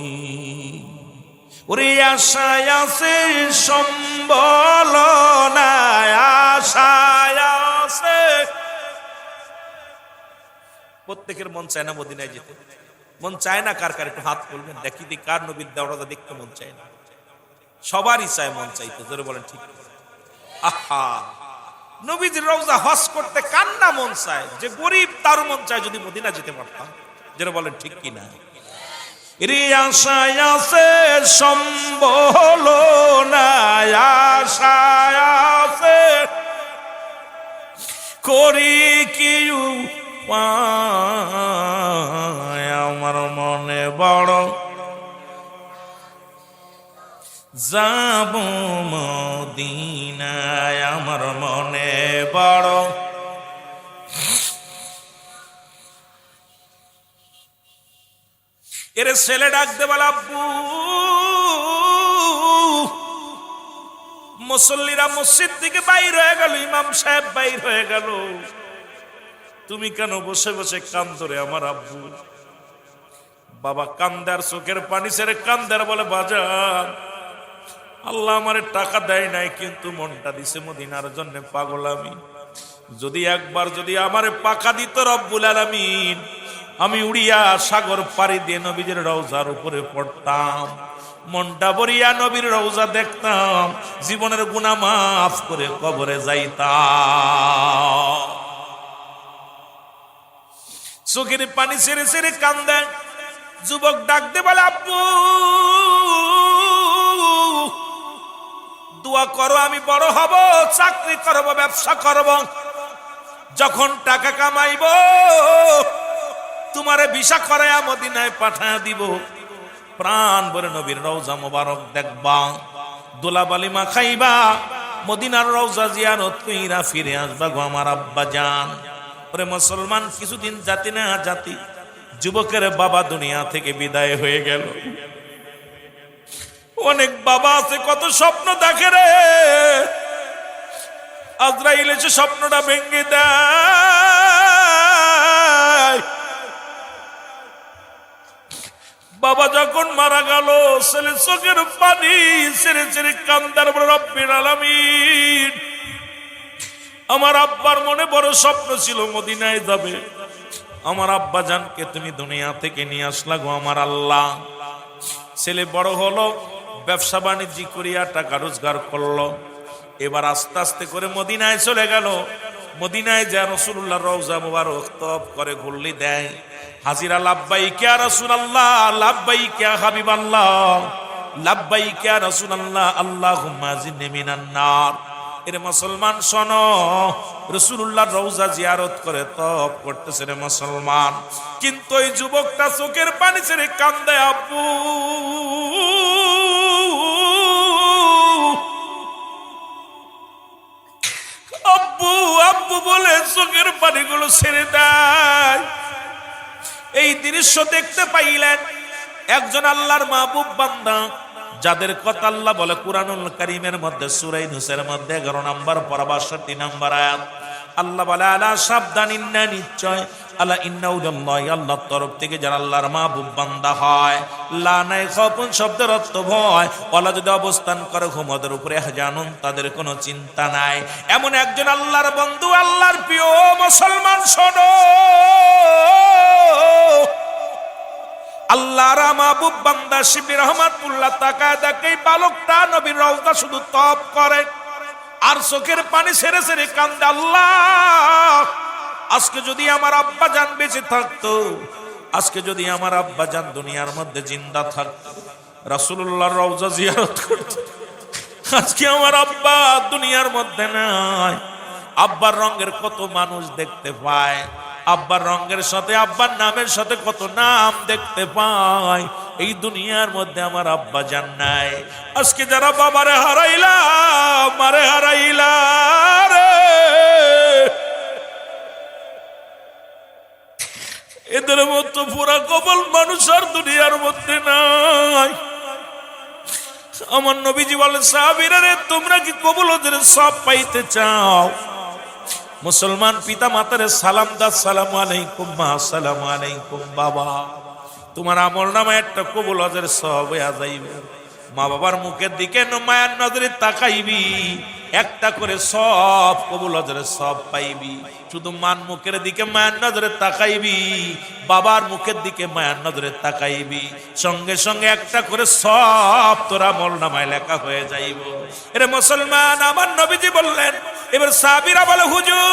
ওরে আশায় আছে সম্বল নাই, আশায় আছে। প্রত্যেকের মন চায় না মদিনায় যেতে, মন চায় না কার কার একটু হাত তুলবেন দেখি দি কার নবীর দেওয়াটা দেখতে মন চায় না। সবারই চায়, মন চাইতে, জোরে বলেন ঠিক। আহা, নবীজির রওজা হজ করতে কার না মন চায়? যে গরিব তার মন চায় যদি মদিনা যেতে পারতাম, জোরে বলেন ঠিক কিনা। আশায় আছে সম্বল নাই, আশায় আছে করি কি উপায়। আমার মনে বড় যাব মদিনায়, আমার মনে বড়। এর ছেলে ডাক দে বলে, আব্বু মুসল্লিরা মসজিদ থেকে বাইর হয়ে গেল, ইমাম সাহেব বাইর হয়ে গেল, তুমি কেন বসে বসে কান্দো রে আমার আব্বু? বাবা কান্দার চোখের পানি ছেড়ে কান্দার বলে, বাজার আল্লাহ আমারে টাকা দেয় নাই কিন্তু মনটা দিছে মদিনার জন্য পাগল আমি। যদি একবার যদি আমারে পাকা দিত রব্বুল আলামিন, আমি উড়িয়া সাগর পাড়ি দিয়ে নবীজির রওজার উপরে পড়তাম, মনটা ভরিয়া নবীর রওজা দেখতাম, জীবনের গুনাহ মাফ করে কবরে যাইতাম। চোখের পানি ছেড়ে ছেড়ে কান্দে। যুবক ডাক দে বলে, আব্বু দোয়া করো আমি বড় হব, চাকরি করব, ব্যবসা করব, যখন টাকা কামাইব তোমারে ভিসা করায়া মদিনায় পাঠায়া দিব, প্রাণ ভরে নবীর রওজা মোবারক দেখবা, দোলাবালি মাখাইবা, মদিনার রওজা জিয়ারত কইরা ফিরে আসবা গো আমার আব্বা জান। ওরে মুসলমান, কিছুদিন জাতি না জাতি যুবকের বাবা দুনিয়া থেকে বিদায় হয়ে গেল। অনেক বাবা আছে কত স্বপ্ন দেখে রে, আজরাইল এসে স্বপ্নটা ভেঙে দেয়। বাবা যখন মারা গেল, ছেলে চোখের পানি ছেড়ে ছেড়ে কান্দার বলে, রব্বিল আলামিন আমার আব্বার মনে বড় স্বপ্ন ছিল মদিনায় যাবে, আমার আব্বা জানকে তুমি দুনিয়া থেকে নিয়ে আসলা গো আমার আল্লাহ। ছেলে বড় হলো, ব্যবসা বাণিজ্য করিয়া টাকা রোজগার করলো, এবার আস্তে আস্তে করে মদিনায় চলে গেল। মদিনায় যা রাসূলুল্লাহ রওজা মুবারক তওয়াফ করে ঘুরলি দেয়, হাজিরা লাব্বাইক ইয়া রাসূলুল্লাহ, লাব্বাইক ইয়া হাবিবাল্লাহ, লাব্বাইক ইয়া রাসূলুল্লাহ, আল্লাহুম্মা জিন্নি মিনান নার। এর মুসলমান শোনো, রাসূলুল্লাহ রওজা জিয়ারত করে তওয়াফ করতেছে রে মুসলমান, কিন্তু ওই যুবকটা চোখের পানি ছেড়ে কান্দে, আব্বু আব্বু আব্বু বলে চোখের পানিগুলো ছেড়ে দেয়। এই দৃশ্য দেখতে পাইলেন একজন আল্লাহর মাহবুব বান্দা, যাদের কথা আল্লাহ বলে কুরআনুল কারীমের মধ্যে সূরা ইউনূসের মধ্যে 11 নম্বর পারা 62 নম্বর আয়াত। আল্লাহ বলে, আলা সাবধান, ইন্না নিশ্চয়, আলা ইন্নাউল্লাহি আল্লাহর তরফ থেকে যারা আল্লাহর মাহবুব বান্দা হয়, লা নাই খাফুন শব্দের অর্থ ভয়, ওয়ালা যদি অবস্থান করে ঘুমদের উপরে জানুন তাদের কোনো চিন্তা নাই। এমন একজন আল্লাহর বন্ধু, আল্লাহর প্রিয় মুসলমান শোনো, আল্লাহর মাহবুব বান্দা শিবলি রহমাতুল্লাহ তাকায় দেখে বালকটা নবীর রওজা শুধু তওয়াফ করে আর চোখের পানি ছেড়ে ছেড়ে কান্দে, আল্লাহ আজকে যদি আমার আব্বা জান বেঁচে থাকতো, আজকে যদি আমার আব্বা জান দুনিয়ার মধ্যে জিন্দা থাকতো, রাসূলুল্লাহর রওজা জিয়ারত করতো। আজকে আমার আব্বা দুনিয়ার মধ্যে নাই। আব্বার রঙের কত মানুষ দেখতে পায়, আব্বার রঙের সাথে আব্বার নামের সাথে কত নাম দেখতে পায়। এই দুনিয়ার মধ্যে আমার আব্বা জান নাই। আজকে যারা বাবারে হারাইলা, মারে হারাইলা রে, এদের মতো পুরা কবল মানুষ আর দুনিয়ার মধ্যে নাই। আমার নবীজি বলেন, সাহাবীরা রে, তোমরা কি কবুলতের সব পাইতে চাও? মুসলমান পিতা মাতারে সালাম দা, আসসালামু আলাইকুম মা, আসসালামু আলাইকুম বাবা। তোমার আমল নামায় একটা কবুলতের সব হয়ে যাইবে। মা বাবার মুখের দিকে মায়ের নজরে তাকাইবি, একটা করে সব কবুলতের সব পাইবি। শুধু মান মুখের দিকে মায়ের নজরে তাকাইবি, বাবার মুখের দিকে মায়ের নজরে তাকাইবি, সঙ্গে সঙ্গে একটা করে সব তোরা আমল নামায় লেখা হয়ে যাইব। এরে মুসলমান, আমার নবীজি বললেন। এবার সাহাবীরা বলে, হুজুর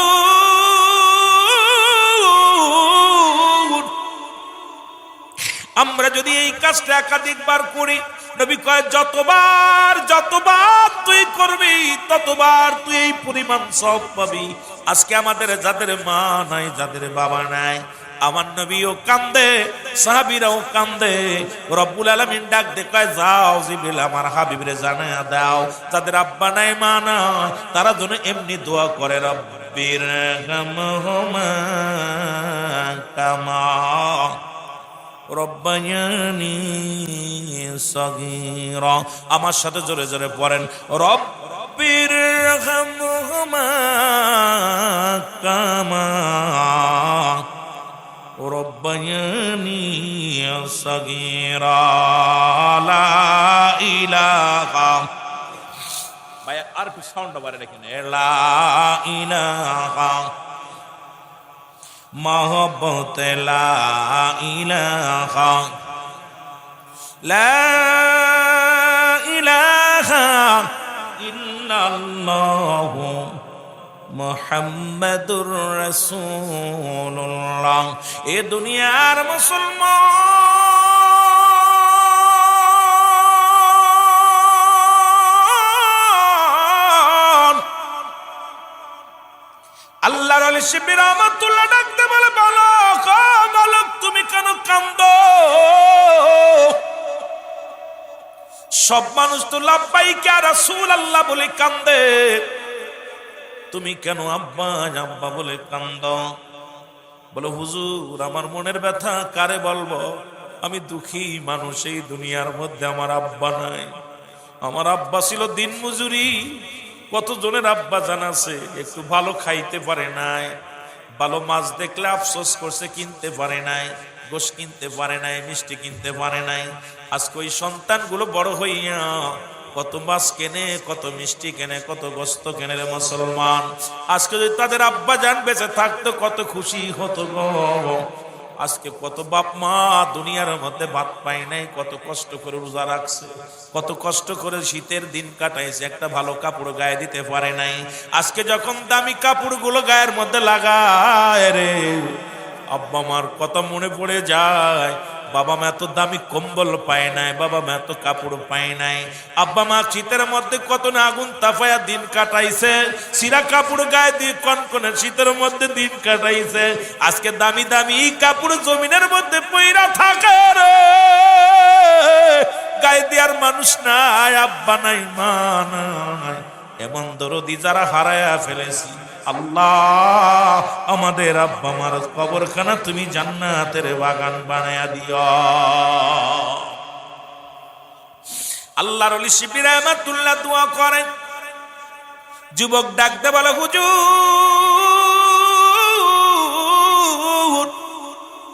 আমরা যদি এই কাজটা একাধিকবার করি, নবী কয় যতবার তুই করবি ততবার তুই এই পরিমাণ সওয়াব পাবি। আজকে আমাদের যাদের মা নাই, যাদের বাবা নাই, আমার নবীও কান্দে, সাহাবীরাও কান্দে। রব্বুল আলামিন ডাক দে কয়, যাও জিবরিল আমার হাবিবরে জানায়া দাও, যাদের আব্বা নাই মা নাই, তারা যেন এমনি দোয়া করে, রব্বির হামহুমা কামা রব্বায়ানি সগীরা। আমার সাথে জোরে জোরে পড়েন, রব্বির হামহুমা কামা রব্বায়ানি সগীরা। লা ইলাহা, ভাই আর কি সাউন্ডটা বাড়ে রাখেন, লা ইলাহা মোহব্বত, লা ইলাহা, লা ইলাহা ইল্লাল্লাহু মুহাম্মাদুর রাসূলুল্লাহ। এ দুনিয়ার মুসলমান, আল্লাহর ওলি শিবির রহমাতুল্লাহ ডাকতে বলে, বালক ও বালক, তুমি কেন কান্দো? সব মানুষ তো লাব্বাইক ইয়া রাসূলুল্লাহ বলে কান্দে, তুমি কেন আব্বা আব্বা বলে কান্দো? বলে, হুজুর আমার মনের ব্যথা কারে বলবো? আমি দুঃখী মানুষ, এই দুনিয়ার মধ্যে আমার আব্বা নাই। আমার আব্বা ছিল দিন মজুরি। কতজনের আব্বা জান আছে একটু ভালো খাইতে পারে নাই, ভালো মাছ দেখলে আফসোস করছে কিনতে পারে নাই, গোশ কিনতে পারে নাই, মিষ্টি কিনতে পারে নাই। আজকে ওই সন্তানগুলো বড় হইয়া কত মাছ কেনে, কত মিষ্টি কেনে, কত গোস্ত কেনে রে মুসলমান। আজকে যদি তাদের আব্বা জান বেঁচে থাকতো কত খুশি হতো গো। আজকে কত বাপ মা দুনিয়ার মধ্যে ভাত পায় নাই, কত কষ্ট করে রোজা রাখছে, কত কষ্ট করে শীতের দিন কাটাইছে, একটা ভালো কাপড় গায়ে দিতে পারে নাই। আজকে যখন দামি কাপড়গুলো গায়ের মধ্যে লাগায় রে, আব্বা মার কথা মনে পড়ে যায়। বাবা মা এত দামি কম্বল পায় নাই, বাবা মা এত কাপড় পায় নাই। আব্বা মা শীতের মধ্যে কত না আগুন তাপায়া দিন কাটাইছে, সিরা কাপড় গায়ে দিয়ে কনকনে শীতের মধ্যে দিন কাটাইছে। আজকে দামি দামি কাপড় জমিনের মধ্যে পইরা থাকে রে, গায়ে দেওয়ার মানুষ নাই, আব্বা নাই, মা নাই। এমন দরদি যারা হারায়া ফেলেছি, আল্লাহ আমাদের আব্বা মার কবরখানা তুমি জান্নাতের বাগান বানায়া দিও। আল্লাহর ওলি শিবির রহমাতুল্লাহ দোয়া করেন। যুবক ডাকতে বলে, হুজুর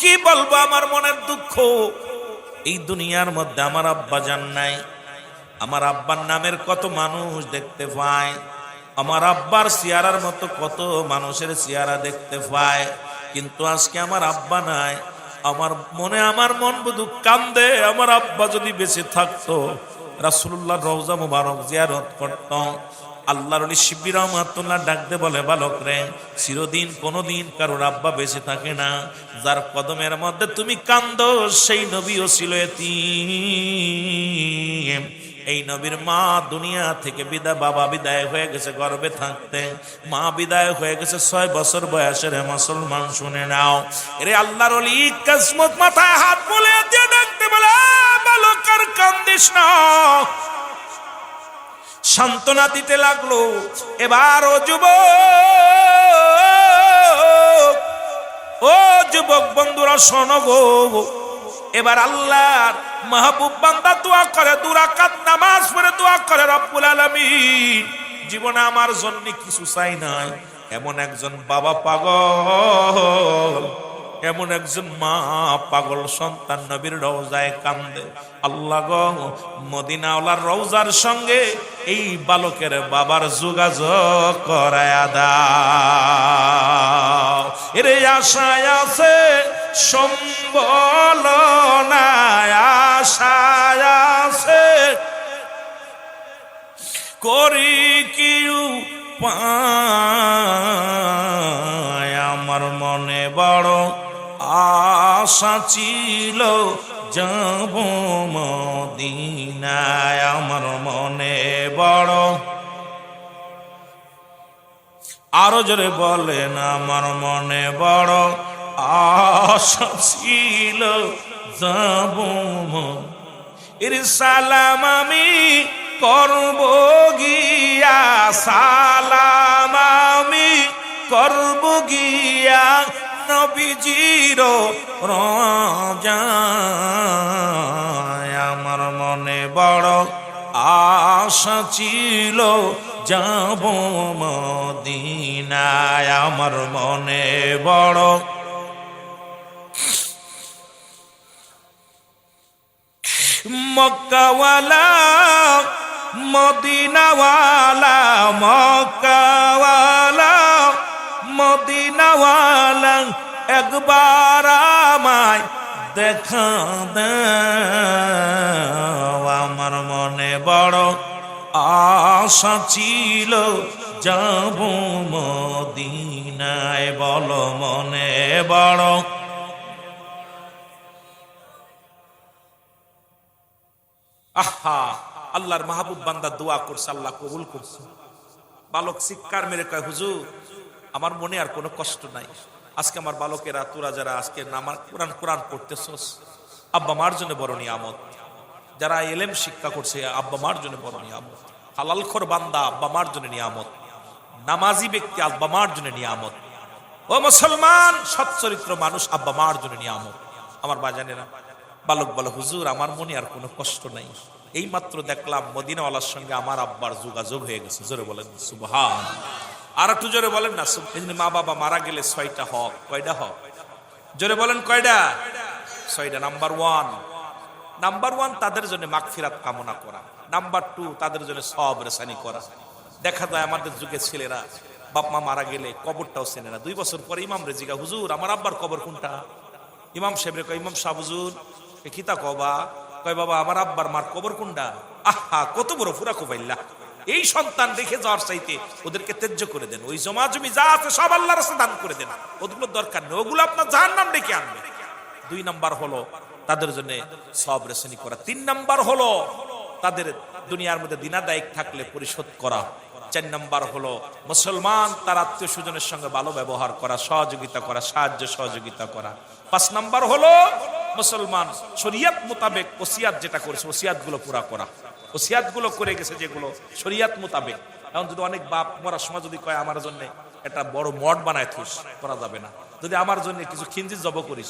কি বলবো, আমার মনের দুঃখ। এই দুনিয়ার মধ্যে আমার আব্বা জান নাই। আমার আব্বার নামের কত মানুষ দেখতে পায়, আমার আব্বার চেহারার মতো কত মানুষের চেহারা দেখতে পায়, কিন্তু আজকে আমার আব্বা নাই। আমার মন বুধু কান্দে। আমার আব্বা যদি বেঁচে থাকতো রাসূলুল্লাহর রওজা মুবারক জিয়ারত করত, আল্লাহর ওলি শিবলি রহমাতুল্লাহ ডাকতে বলে, বালক রে, চিরদিন কোনোদিন কারোর আব্বা বেঁচে থাকে না, যার কদমের মধ্যে তুমি কান্দো সেই নবীও ছিল এতিম। এই নবীর মা দুনিয়া থেকে বাবা বিদায় হয়ে গেছে গর্ভে থাকতে, মা বিদায় হয়ে গেছে 6 বছর বয়সের। মুসলমান শুনে নাও, এরে আল্লাহর ওলি কিসমত মাথায় হাত বুলিয়ে দিয়ে ডাকতে বলে, বালক আর কান্দিস না। সান্ত্বনা দিতে লাগলো। এবার ও যুবক বন্ধুরা শোনো গো, এবার আল্লাহর মাহবুব বান্দা দোয়া করে, 2 রাকাত নামাজ পড়ে দোয়া করে, রব্বুল আলামিন জীবনে আমার জন্য কিছু চাই নাই, এমন একজন বাবা পাগল, এমন একজন মা পাগল সন্তান নবীর রওজায় কান্দে। আল্লাহ গো, মদিনাওয়ালার রওজার সঙ্গে এই বালকের বাবার যোগাযোগ করায়া দাও। এর আশায় আছে সম্বল নাই, আশায় আছে করি কি উপায়। আমার মনে বড় আশা ছিল যাব মদিনায়, আমার মনে বড়, আরো জোরে বলেন, আমার মনে বড় আশা ছিল যাব। এর সালাম আমি করব গিয়া, সালাম আমি করব গিয়া নবীজির রওজায়। আমার মনে বড় আশা ছিল যাব মদিনায়, আমার মনে বড়। মক্কাওয়ালা মদিনাওয়ালা, মক্কাওয়ালা মদিনাওয়ালা, একবার আমায় দেখা দাও। আমার মনে বড় আশা ছিল যাব মদিনায়, বলো মনে বড়। আহা, আল্লাহর মাহবুব বান্দা দোয়া করছে, আল্লাহ কবুল করছে। বালক চিৎকার মেরে কয়, হুজুর আমার মনে আর কোনো কষ্ট নাই। আজকে আমার বালকেরা, তোরা যারা আজকে নামাজ কোরআন পড়তেছস, আব্বা মার জন্য বড় নিয়ামত। যারা এলেম শিক্ষা করছে, আব্বা মার জন্য বড় নিয়ামত। হালালখোর বান্দা, আব্বা মার জন্য নিয়ামত। নামাজি ব্যক্তি, আব্বা মার জন্য নিয়ামত। ও মুসলমান, সচ্চরিত্র মানুষ, আব্বা মার জন্য নিয়ামত। আমার বাজানেরা, বালক বলে, হুজুর আমার মনে আর কোনো কষ্ট নাই, এই মাত্র দেখলাম মদিনাওয়ালার সঙ্গে আমার আব্বার যোগাযোগ হয়ে গেছে। জোরে বলেন সুবহানাল্লাহ। আর একটু জোরে বলেন না। মা বাবা মারা গেলে 6টা হক, কয়টা হক? জোরে বলেন কয়টা? 6টা। নাম্বার 1 তাদের জন্য মাগফিরাত কামনা করা। নাম্বার 2 তাদের জন্য সওয়াব রেসানি করা। দেখা যায় আমাদের যুগে ছেলেরা বাপ মা মারা গেলে কবরটাও চেনে না। 2 বছর পরে ইমাম রে জিজ্ঞাসা, হুজুর আমার আব্বার কবর কোনটা? ইমাম সাহেব কয়, ইমাম সাহেব হুজুর কিতা কবা? কয়, বাবা আমার আব্বার মার কবর কোনটা? আহা, কত বড় ফুরা কোবাইল্লা। এই সন্তান রেখে যাওয়ার চাইতে ওদেরকে ত্যায্য করে দেন। ওই জমা জমি যা আছে সব আল্লাহর রাস্তায় দান করে দেন, ওগুলোর দরকার নেই, ওগুলো আপনার জাহান্নাম ডেকে আনবে। 2 নাম্বার হলো তাদের জন্য সওয়াব রেসানি করা। 3 নাম্বার হলো তাদের দুনিয়ার মধ্যে দিনাদায়ক থাকলে পরিশোধ করা। 4 নাম্বার হলো মুসলমান তার আত্মীয় স্বজনের সঙ্গে ভালো ব্যবহার করা, সহযোগিতা করা, সাহায্য সহযোগিতা করা। 5 নাম্বার হলো মুসলমান শরীয়ত মোতাবেক ওসিয়াত যেটা করেছে ওসিয়াত গুলো পুরা করা। ওসিয়াত গুলো করে গেছে যেগুলো শরীয়ত মোতাবেক। এখন যদি অনেক বাপ মরার সময় যদি কয় আমার জন্য একটা বড় মঠ বানায় থুস, করা যাবে না। যদি আমার জন্য কিছু খিঞ্জির জব করিস,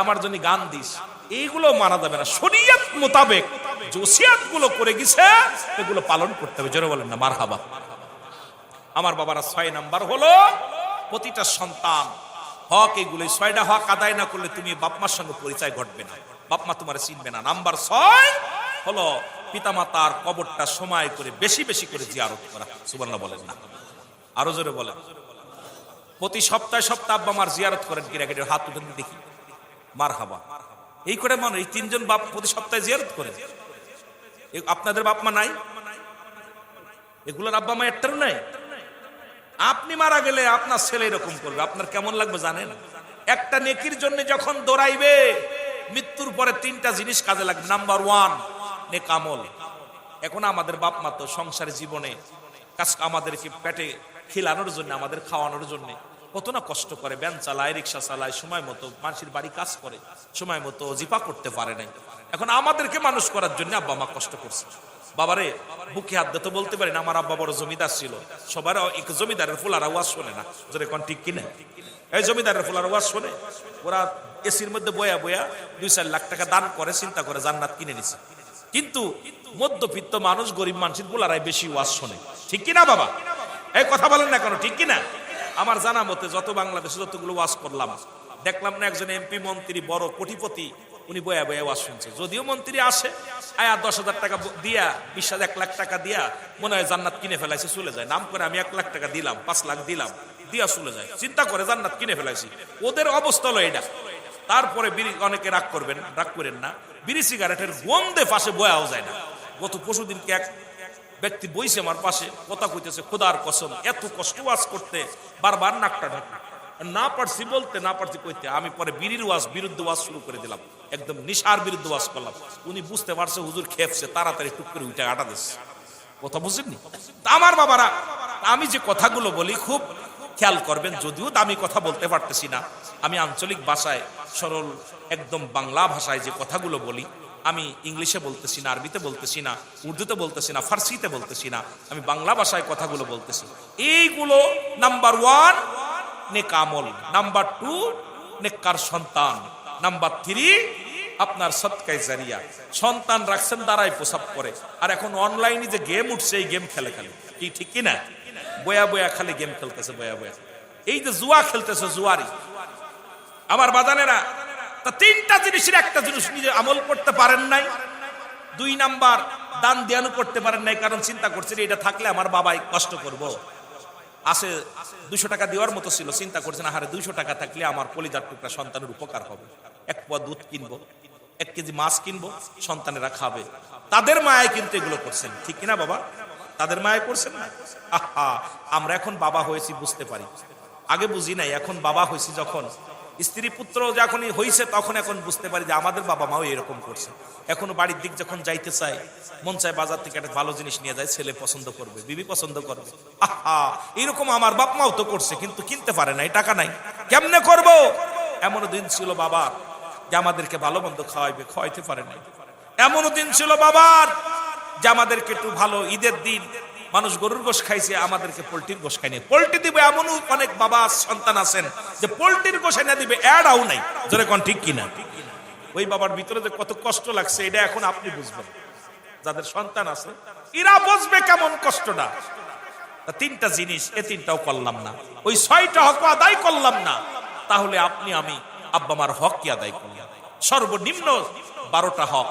আমার জন্য গান দিস, এইগুলো মানা যাবে না। শরীয়ত মোতাবেক যে ওসিয়াত গুলো করে গেছে এগুলো পালন করতে হবে। জোরে বলেন না মারহাবা। আমার বাবারা 6 নাম্বার হলো প্রতিটা সন্তান হক, এগুলো 6টা হক আদায় না করলে তুমি বাপমার সঙ্গে পরিচয় ঘটবে না, বাপমা তোমার চিনবে না। নাম্বার 6 হলো পিতামাতার কবরটা সময় করে বেশি বেশি করে জিয়ারত করা। সুবহানাল্লাহ বলেন না, আরো জোরে বলেন। প্রতি সপ্তাহে আব্বা মার জিয়ারত করেন কিনা? হাত উঠেন দেখি, মারহাবা। এই করে মানে এই 3 জন বাপ প্রতি সপ্তাহে জিয়ারত করেন। আপনাদের বাপ মা নাই? এগুলোর আব্বা মা একটারও নাই। আপনি মারা গেলে আপনার ছেলে এরকম করবে, আপনার কেমন লাগবে জানেন? একটা নেকির জন্য যখন দৌড়াইবে, মৃত্যুর পরে তিনটা জিনিস কাজে লাগবে। নাম্বার ওয়ান, নেক আমল। এখন আমাদের বাপ মা তো সংসারের জীবনে কাজ, আমাদেরকে পেটে খিলানোর জন্য, আমাদের খাওয়ানোর জন্য কত না কষ্ট করে, ব্যান চালায়, রিক্সা চালায়, সময় মতো মানুষের বাড়ি কাজ করে, সময় মতো জিপা করতে পারে নাই। এখন আমাদেরকে মানুষ করার জন্য আব্বা মা কষ্ট করছে। বাবারে বুকে হাত দিতে বলতে পারেন, আমার আব্বা বড় জমিদার ছিল। সবার জমিদারের ফুলারা ওয়াজ শোনে না, যদি কোন ঠিক কিনা? এই জমিদারের ফুলারা ওয়াজ শোনে, ওরা এসির মধ্যে বয়া বয়া 2-4 লাখ টাকা দান করে, চিন্তা করে জান্নাত কিনে নিছে। কিন্তু মধ্যবিত্ত মানুষ, গরিব মানুষের ফুলারাই বেশি ওয়াজ শোনে, ঠিক কিনা বাবা? এই কথা বলেন না কেন, ঠিক কিনা? আমার জানা মতে যত বাংলাদেশে যতগুলো ওয়াজ করলাম, দেখলাম না একজন এমপি, মন্ত্রী, বড় কোটিপতি, উনি বয়া বয়া ওয়াজ শুনছে। যদিও মন্ত্রী আসে, আয়া 10,000 টাকা দিয়া, 20,000 1 লাখ টাকা দিয়া মনে হয় জান্নাত কিনে ফেলাইছে, চলে যায়। নাম করে আমি 1 লাখ টাকা দিলাম, 5 লাখ দিলাম, দিয়া চলে যায়, চিন্তা করে জান্নাত কিনে ফেলাইছি। ওদের অবস্থা হলো এটা। তারপরে বিড়ি, অনেকে রাগ করবেন, রাগ করেন না, বিড়ি সিগারেটের গন্ধে পাশে বয়াও যায় না। গত পরশুদিনকে এক ব্যক্তি বইছে আমার পাশে, কথা কইতেছে, খোদার কসম এত কষ্ট ওয়াজ করতে, বারবার নাকটা ঢাকা, না পারছি বলতে, না পারছি কইতে। আমি পরে বিড়ির ওয়াজ, বিরুদ্ধে ওয়াজ শুরু করে দিলাম, একদম নিশার বিরুদ্ধে ওয়াজ করলাম। উনি বুঝতে পারছে হুজুর খেপছে, তাড়াতাড়ি টুক করে উঠে আটা দিচ্ছে। কথা বুঝেননি? আমার বাবারা, আমি যে কথাগুলো বলি খুব খেয়াল করবেন। যদিও দামি কথা বলতে পারতেছি না, আমি আঞ্চলিক ভাষায়, সরল একদম বাংলা ভাষায় যে কথাগুলো বলি, আমি ইংলিশে বলতেছি না, আরবিতে বলতেছি না, উর্দুতে বলতেছি না, ফার্সিতে বলতেছি না, আমি বাংলা ভাষায় কথাগুলো বলতেছি। এইগুলো নাম্বার 1 নেক আমল, নাম্বার 2 নেককার সন্তান, নাম্বার 3 আপনার সদকায়ে জারিয়া। সন্তান রাখছেন দাঁড়ায় প্রসাব করে, আর এখন অনলাইনে যে গেম উঠছে, এই গেম খেলে খালি, কি ঠিক কিনা? বয়া বয়া খালি গেম খেলতেছে, বয়া বয়া। এই যে জুয়া খেলতেছে, জুয়ারি। আমার বাজানেরা, তা 3টা জিনিসের একটা জিনিস নিজে আমল করতে পারেন নাই। 2 নাম্বার, দান দেয়ানো করতে পারেন নাই, কারণ চিন্তা করছেন এটা থাকলে আমার বাবাই কষ্ট করব। আসে 200 টাকা দেওয়ার মতো ছিল, চিন্তা করছেন আহারে 200 টাকা থাকলে আমার কলিজার টুকরা সন্তানের উপকার হবে। 1 পোয়া দুধ কিনবো, 1 কেজি মাছ কিনবো, সন্তানেরা খাবে। তাদের মায়ায় কিন্তু এগুলো করছেন, ঠিক কিনা বাবা? তাদের মায়ায় করছেন না? আহা, আমরা এখন বাবা হয়েছি বুঝতে পারি, আগে বুঝি নাই। এখন বাবা হয়েছি যখন, স্ত্রী পুত্র যখনই হয়েছে, তখন এখন বুঝতে পারি যে আমাদের বাবা মাও এরকম করছে। এখনো বাড়ির দিক যখন যাইতে চাই, মন চায় বাজার থেকে একটা ভালো জিনিস নিয়ে যায়, ছেলে পছন্দ করবে, বিবি পছন্দ করবে। আহা, এরকম আমার বাপ মাও তো করছে, কিন্তু কিনতে পারে নাই, টাকা নাই, কেমনে করব? এমনও দিন ছিল বাবার যে আমাদেরকে ভালো মন্দ খাওয়াইবে, খাওয়াইতে পারে নাই। এমনও দিন ছিল বাবার যে আমাদেরকে একটু ভালো, ঈদের দিন মানুষ গরুর গোশ খাইছে, আমাদেরকে পোল্ট্রির গোশ খাইনি। পোল্ট্রি দিবে এমনও অনেক বাবা সন্তান আছেন যে পোল্ট্রির গোশ এনে দিবে, এডাও নাই, জোরে কোন ঠিক কিনা? ওই বাবার ভিতরে যে কত কষ্ট লাগছে, এটা এখন আপনি বুঝবেন। যাদের সন্তান আছে এরা বুঝবে কেমন কষ্টটা। 3টা জিনিস, এ 3টাও করলাম না, ওই 6টা হক আদায় করলাম না, তাহলে আপনি আমি আব্বা মার হক কি আদায় করলাম? সর্বনিম্ন 12টা হক।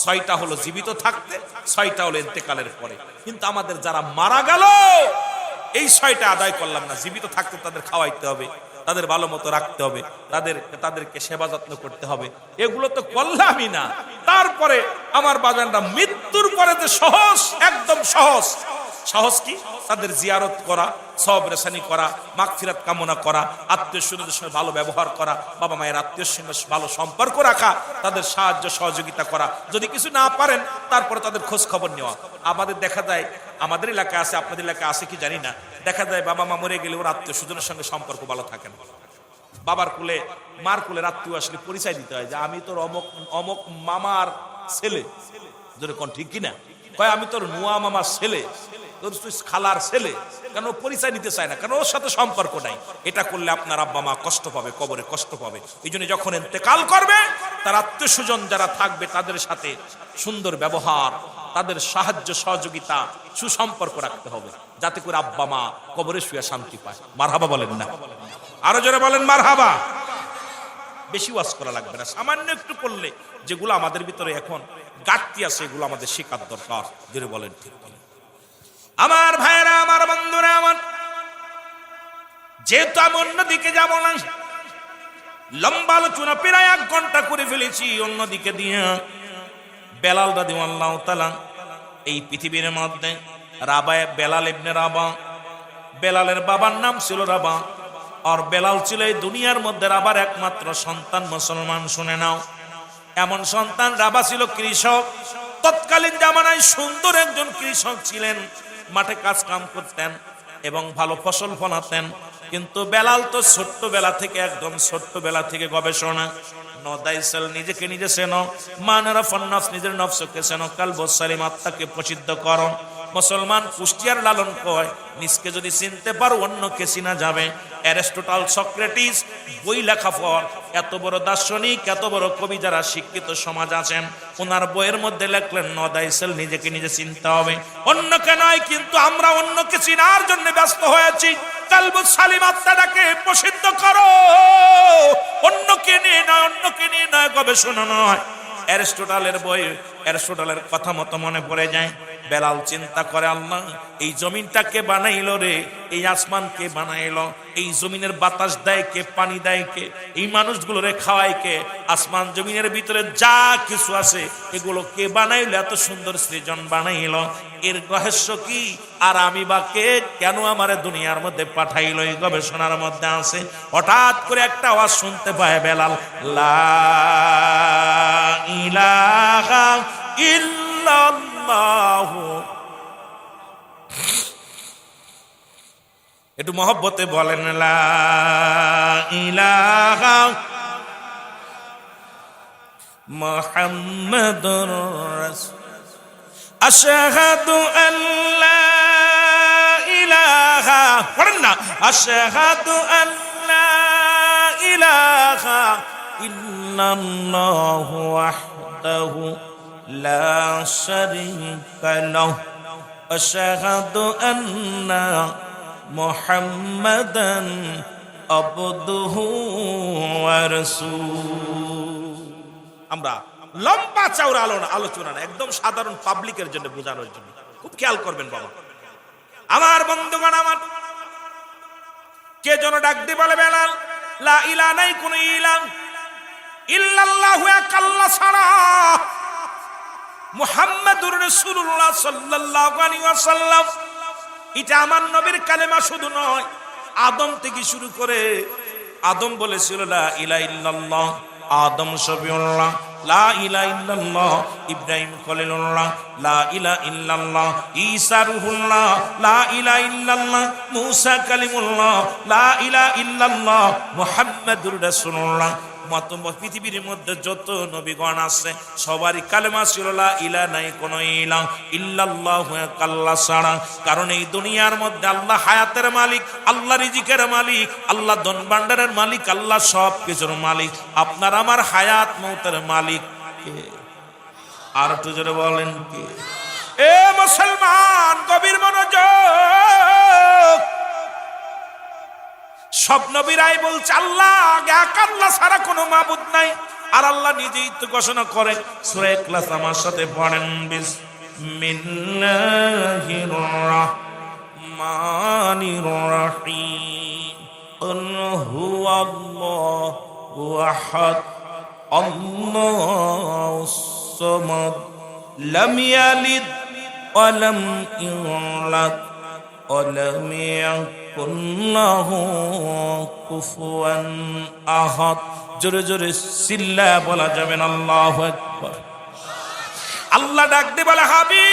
6টা হলো জীবিত থাকতে, 6টা হলো ইন্তেকালের পরে। কিন্তু আমাদের যারা মারা গেল, এই 6টা আদায় করলাম না। জীবিত থাকতে তাদের খাওয়াইতে হবে, তাদের ভালো মতো রাখতে হবে, তাদেরকে সেবা যত্ন করতে হবে, এগুলো তো করলামই না। তারপরে আমার বাজানরা মৃত্যুর পরে যে সহজ, একদম সহজ। সহজ কি? তাদের জিয়ারত করা, সওয়াব রেসানি করা, মাগফিরাত কামনা করা, আত্মীয় স্বজনদের সঙ্গে ভালো ব্যবহার করা, বাবা মায়ের আত্মীয়ের সঙ্গে ভালো সম্পর্ক রাখা, তাদের সাহায্য সহযোগিতা করা। যদি কিছু না পারেন, তারপরে তাদের খোঁজ খবর নেওয়া। আমাদের দেখা যায়, আমাদের এলাকায় আছে, আপনাদের এলাকায় আছে কি জানি না, দেখা যায় বাবা মা মরে গেলে ওর আত্মীয় স্বজনের সঙ্গে সম্পর্ক ভালো থাকে না। বাবার কুলে, মার কুলে আত্মীয় আসলে পরিচয় দিতে হয় যে আমি তোর অমক অমক মামার ছেলে, যদি কোন ঠিক কিনা? কয় আমি তোর নুয়া মামার ছেলে, তোর খালার ছেলে। কেন পরিচয় নিতে চায় না? কারণ ওর সাথে সম্পর্ক নাই। এটা করলে আপনার আব্বা মা কষ্ট পাবে, কবরে কষ্ট পাবে। এই জন্য যখন ইন্তেকাল করবে, তার আত্মীয় স্বজন যারা থাকবে তাদের সাথে সুন্দর ব্যবহার, তাদের সাহায্য সহযোগিতা, সুসম্পর্ক রাখতে হবে, যাতে করে আব্বা মা কবরে শুয়ে শান্তি পায়। মারহাবা বলেন না? আরো জোরে বলেন মারহাবা। বেশি ওয়াজ করা লাগবে না, সামান্য একটু করলে যেগুলো আমাদের ভিতরে এখন ঘাটতি আছে, এগুলো আমাদের শেখার দরকার। জোরে বলেন ঠিক কিনা? আমার ভাইয়েরা, আমার বন্ধুরা, আমার যেহেতু আমি অন্যদিকে যাব না, লম্বা আলোচনা প্রায় 1 ঘন্টা করে ফেলেছি। অন্যদিকে দিয়ে বেলাল রাদিয়াল্লাহু তাআলা এই পৃথিবীর মধ্যে রাবা বেলাল ইবনে রাবা, বেলালের বাবার নাম ছিল রাবা। আর বেলাল ছিল এই দুনিয়ার মধ্যে রাবার একমাত্র সন্তান। মুসলমান শুনে নাও, এমন সন্তান। রাবা ছিল কৃষক, তৎকালীন জামানায় সুন্দর একজন কৃষক ছিলেন, মাঠে কাজ কাম করতেন এবং ভালো ফসল ফলাতেন। কিন্তু বেলাল তো ছোট্টবেলা থেকে, একদম ছোট্টবেলা থেকে গবেষণা, নদাইসেল, নিজেকে নিজে চেনো, মানারা ফন্নাস, নিজের নফসকে চেনো, কালবুস সালিম, আত্মাকে প্রসিদ্ধ করো। মুসলমান কুষ্টিয়ার লালন কয়, নিজকে যদি চিনতে পারো অন্যকে চিনা যাবে। অ্যারিস্টটল, সক্রেটিস বই লেখা পর এত বড় দার্শনিক, এত বড় কবি যারা শিক্ষিত সমাজ আছেন, ওনার বইয়ের মধ্যে লেখলেন নদাইসেল, নিজেকে নিজে চিনতে হবে, অন্যকে নয়। কিন্তু আমরা অন্যকে চিনার জন্য ব্যস্ত হয়েছি। কালবুস সালিম, আত্মাটাকে প্রসিদ্ধ করো, অন্যকে নিয়ে নয়, অন্যকে নিয়ে নয়, গবেষণা নয়। অ্যারিস্টটলের বই, অ্যারিস্টটলের কথা মতো মনে পড়ে যায়। বেলাল চিন্তা করে, আল্লাহ এই জমিনটা কে বানাইলো রে, এই আসমান কে বানাইলো, এই জমিনের বাতাস দেয় কে, পানি দেয় কে, এই মানুষগুলো রে খাওয়ায় কে, আসমান জমিনের ভিতরে যা কিছু আছে এগুলো কে বানাইলো, এত সুন্দর সৃজন বানাইলো, এর রহস্য কি? আর আমি বা কে, কেন আমারে দুনিয়ার মধ্যে পাঠাইলো? এই গবেষণার মধ্যে আছে। হঠাৎ করে একটা আওয়াজ শুনতে পায় বেলাল, লা ইলাহা ইল্লাল্লাহ। একটু মহব্বতে বলেন, লা ইলাহা মুহাম্মাদুর রাসূল, আশহাদু আল্লা ইলাহা, পড়েন না, আশহাদু আল্লা ইলাহা ইল্লাল্লাহু ওয়াহদাহু লা শারীকা লাহু, আশহাদু আন্না মুহাম্মাদান আবদুহু ওয়া রাসূলুহু। আমরা লম্বা চওড়া আলোচনা না, একদম সাধারণ পাবলিকের জন্য, বোঝানোর জন্য। খুব খেয়াল করবেন বাবা আমার, বন্ধুগণ আমার। কে যেন ডাক দিয়ে বলে, বেলাল লা ইলাহা, নাই কোন ইলাহ, ইল্লাল্লাহু, এক আল্লাহ ছাড়া, মুহাম্মাদুর রাসূলুল্লাহ সাল্লাল্লাহু আলাইহি ওয়াসাল্লাম। এটা আমার নবীর কালেমা শুধু নয়, আদম থেকে শুরু করে, আদম বলেছিল লা ইলাহা ইল্লাল্লাহ, আদম শফিউল্লাহ লা ইলাহা ইল্লাল্লাহ, ইব্রাহিম খলিলুল্লাহ লা ইলাহা ইল্লাল্লাহ, ঈসা রূহুল্লাহ লা ইলাহা ইল্লাল্লাহ, মূসা কালিমুল্লাহ লা ইলাহা ইল্লাল্লাহ, মুহাম্মাদুর রাসূলুল্লাহ। পৃথিবীর মধ্যে যত নবীগণ আছে সবারই কালেমা ছিল লা ইলাহা, নাই কোন ইলাহ, ইল্লাল্লাহু, এক আল্লাহ ছাড়া। কারণ এই দুনিয়ার মধ্যে আল্লাহ হায়াতের মালিক, আল্লাহ রিজিকের মালিক, আল্লাহ ধন ভান্ডারের মালিক, আল্লাহ সব কিছুর মালিক। আপনার আমার হায়াত মৌতের মালিক কে? আর একটু জোরে বলেন কে? এ মুসলমান, গভীর মনোযোগ। সব নবীরাই বলছে আল্লাহ এক, আল্লাহ ছাড়া কোনো মাবুদ নাই। আর আল্লাহ নিজেই তো ঘোষণা করেন, সূরা ইখলাস আমার সাথে পড়েন, বিসমিল্লাহির রাহমানির রাহিম, কুল হুয়াল্লাহু আহাদ, আল্লাহুস সামাদ, লাম ইয়ালিদ ওয়া লাম ইউলাদ ওয়া লাম ইয়াকুল লাহু কুফুয়ান আহাদ। জোরে জোরে চিল্লা বলা যাবে না, আল্লাহু আকবার। আল্লাহ ডাক দিয়ে বলে, হাবিব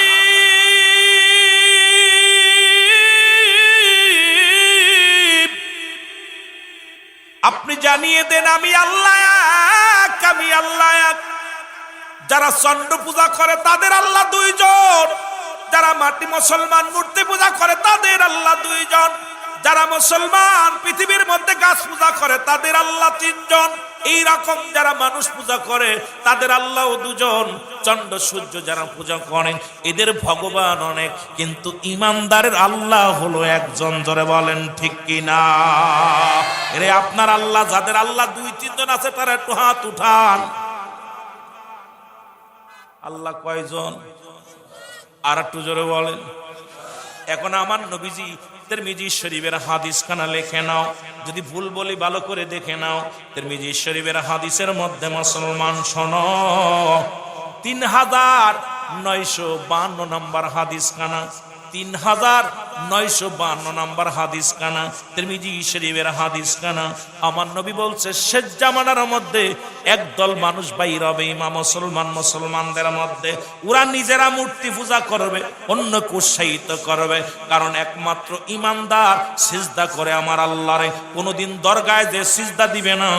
আপনি জানিয়ে দেন আমি আল্লাহ এক, আমি আল্লাহ এক। যারা চন্দ্র পূজা করে তাদের আল্লাহ দুইজন, যারা মাটি মুসলমান মূর্তি পূজা করে তাদের আল্লাহ দুইজন, যারা মুসলমান পৃথিবীর মধ্যে গাছ পূজা করে তাদের আল্লাহ তিনজন। এইরকম যারা মানুষ পূজা করে তাদের আল্লাহ দুজন। চন্দ্র সূর্য যারা পূজা করে এদের ভগবান অনেক, কিন্তু ইমানদারের আল্লাহ হলো একজন। জোরে বলেন ঠিক কিনা? এরে আপনার আল্লাহ, যাদের আল্লাহ দুই তিনজন আছে তারা একটু হাত উঠান। আল্লাহ কয়জন? আর একটু জোরে বলেন। এখন আমার নবীজি তিরমিজি শরীফের হাদিস খানা লিখে নাও, যদি ভুল বলি ভালো করে দেখে নাও। তিরমিজি শরীফের হাদিসের মধ্যে মুসলমান শোনো, 3952 নম্বর হাদিস খানা, 3952 নম্বর হাদিস কানা, তিরমিজি শরীফের হাদিস কানা। আমার নবী বলছে শেষ জামানার মধ্যে একদল মানুষ বাইর হবে ইমাম মুসলমানদের মধ্যে, ওরা নিজেরা মূর্তি পূজা করবে, অন্যকে উৎসাহিত করবে। কারণ একমাত্র ইমানদার সিজদা করে আমার আল্লাহরে, কোনোদিন দরগায় যে সিজদা দিবে না,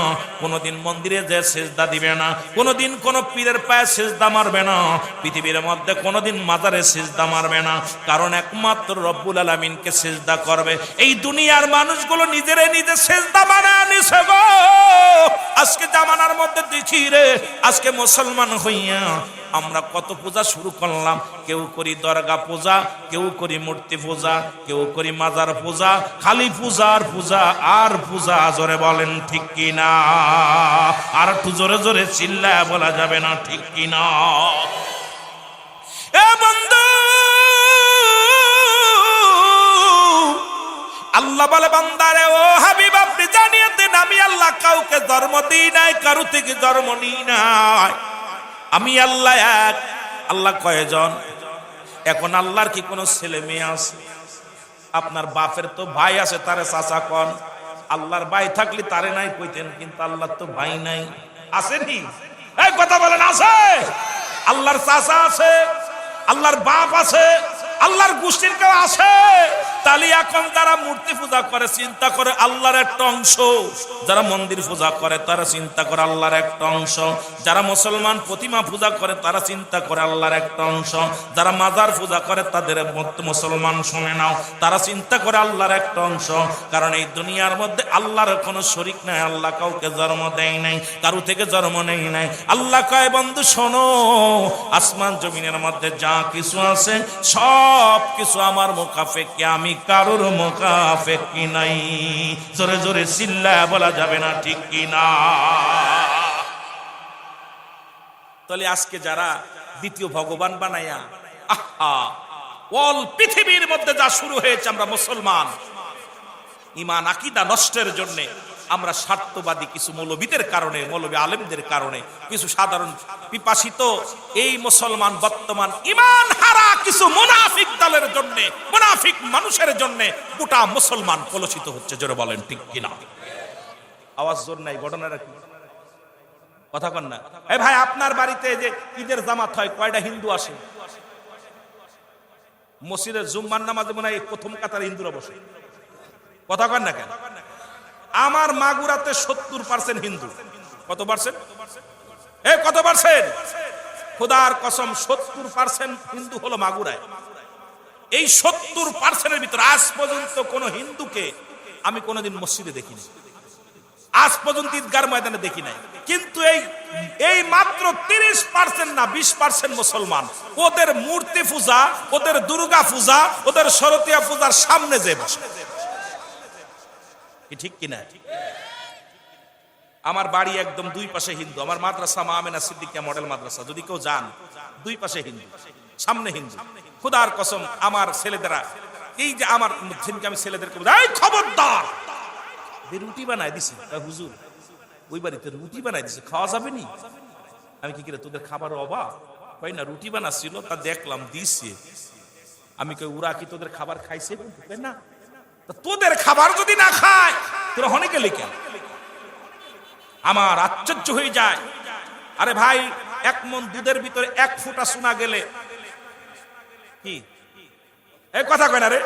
কোনোদিন মন্দিরে যে সিজদা দিবে না, কোনোদিন কোন পীরের পায়ে সিজদা মারবে না, পৃথিবীর মধ্যে কোনোদিন মাজারে সিজদা মারবে না। কারণ একমাত্র রব্বুল আলামিনকে সিজদা করবে। এই দুনিয়ার মানুষগুলো নিজেরাই নিজে সিজদা বানায় নিছে গো। আজকে জামানার মধ্যে দেখি রে, আজকে মুসলমান হইয়া আমরা কত পূজা শুরু করলাম। কেউ করি দরগা পূজা, কেউ করি মূর্তি পূজা, কেউ করি মাজার পূজা, খালি পূজার পূজা আর পূজা। জোরে বলেন ঠিক কিনা? আর একটু জোরে জোরে চিল্লায় বলা যাবে না ঠিক কিনা? এ বন্ধু, আল্লাহ বলে বান্দারে ও হাবিব আপনি জানিয়ে দেন আমি আল্লাহ কাউকে জন্ম দিই নাই, কারো থেকে জন্ম নিই নাই। আমি আল্লাহ এক। আল্লাহ কয়জন? এখন আল্লাহর কি কোনো ছেলে মেয়ে আছে? আপনার বাপের তো ভাই আছে, তারে চাচা কন। আল্লাহর ভাই থাকলে তারে নাই কইতেন, কিন্তু আল্লাহর তো ভাই নাই। আসেনি? এই কথা বলেন আছে? আল্লাহর চাচা আছে, আল্লাহর বাপ আছে, আল্লাহর গোষ্ঠীর কেউ আছে? তাহলে এখন যারা মূর্তি পূজা করে চিন্তা করে আল্লাহর একটা অংশ, যারা মন্দির পূজা করে তারা চিন্তা করে আল্লাহর একটা অংশ, যারা মুসলমান প্রতিমা পূজা করে তারা চিন্তা করে আল্লাহর একটা অংশ, যারা মাজার পূজা করে তাদের মুসলমান শুনে নাও, তারা চিন্তা করে আল্লাহর একটা অংশ। কারণ এই দুনিয়ার মধ্যে আল্লাহর কোনো শরীক নাই, আল্লাহ কাউকে জন্ম দেয় নাই, কারো থেকে জন্ম নেই নাই। আল্লাহ কয় বন্ধু শোনো, আসমান জমিনের মধ্যে যা কিছু আছে সব কিছু আমার মুখাফেকি, আমি কারোর মুখাফেকি নাই। জোরে জোরে চিল্লায় বলা যাবে না ঠিক কিনা? তাহলে আজকে যারা দ্বিতীয় ভগবান বানায়া অল পৃথিবীর মধ্যে যা শুরু হয়েছে, আমরা মুসলমান ঈমান আকীদা নষ্টের জন্য আমরা স্বার্থবাদী কিছু মৌলবীদের কারণে, মৌলবী আলেমদের কারণে, কিছু সাধারণ পিপাসিত এই মুসলমান বর্তমান ঈমান হারা কিছু মুনাফিক দলের জন্য, মুনাফিক মানুষের জন্য গোটা মুসলমান কলুষিত হচ্ছে। জোরে বলেন ঠিক কিনা? আওয়াজ জোর নাই, ঘটনাটা কি? কথা কন না। এই ভাই, আপনার বাড়িতে যে ঈদের জামাত হয় কয়টা হিন্দু আসে? মসজিদের জুম্মার নামাজে মনে হয় প্রথম কাতারে হিন্দুরা বসে। কথা কন না কেন? আমার মাগুরাতে 70% হিন্দু। কত পার্সেন্ট? কত পার্সেন্ট? খোদার কসম 70% হিন্দু হলো মাগুরায়। এই 70%-এর ভিতরে আজ পর্যন্ত কোন হিন্দুকে আমি কোনোদিন মসজিদে দেখিনি, আজ পর্যন্ত ঈদগার ময়দানে দেখি নাই। কিন্তু এই মাত্র 30% না 20% মুসলমান ওদের মূর্তি পূজা, ওদের দুর্গা পূজা, ওদের শরতীয়া পূজার সামনে যে বসে। ঠিক কিনা? আমার বাড়ি একদম দুই পাশে হিন্দু। আমার মাদ্রাসা মা আমেনা সিদ্দিকিয়া মডেল মাদ্রাসা, যদি কেউ যান দুই পাশে হিন্দু, সামনে হিন্দু। খোদার কসম আমার ছেলেদেরা, এই যে আমার আমি ছেলেদেরকে এই খবরদার, রুটি বানায় দিছে হুজুর, ওই বাড়িতে রুটি বানায় দিছে, খাওয়া যাবে নি? আমি কি করে তোদের খাবার অভাব? কই না, রুটি বানাচ্ছিল, তা দেখলাম দিছে। আমি কই ওরা কি তোদের খাবার খাইছে? না। তোদের খাবার যদি না খায় তোরা হনে গেলে কেন? আমার আশ্চর্য হয়ে যায়। আরে ভাই, 1 মণ দুধের ভিতরে 1 ফোঁটা সোনা গেলে কি এই কথা কয় না রে?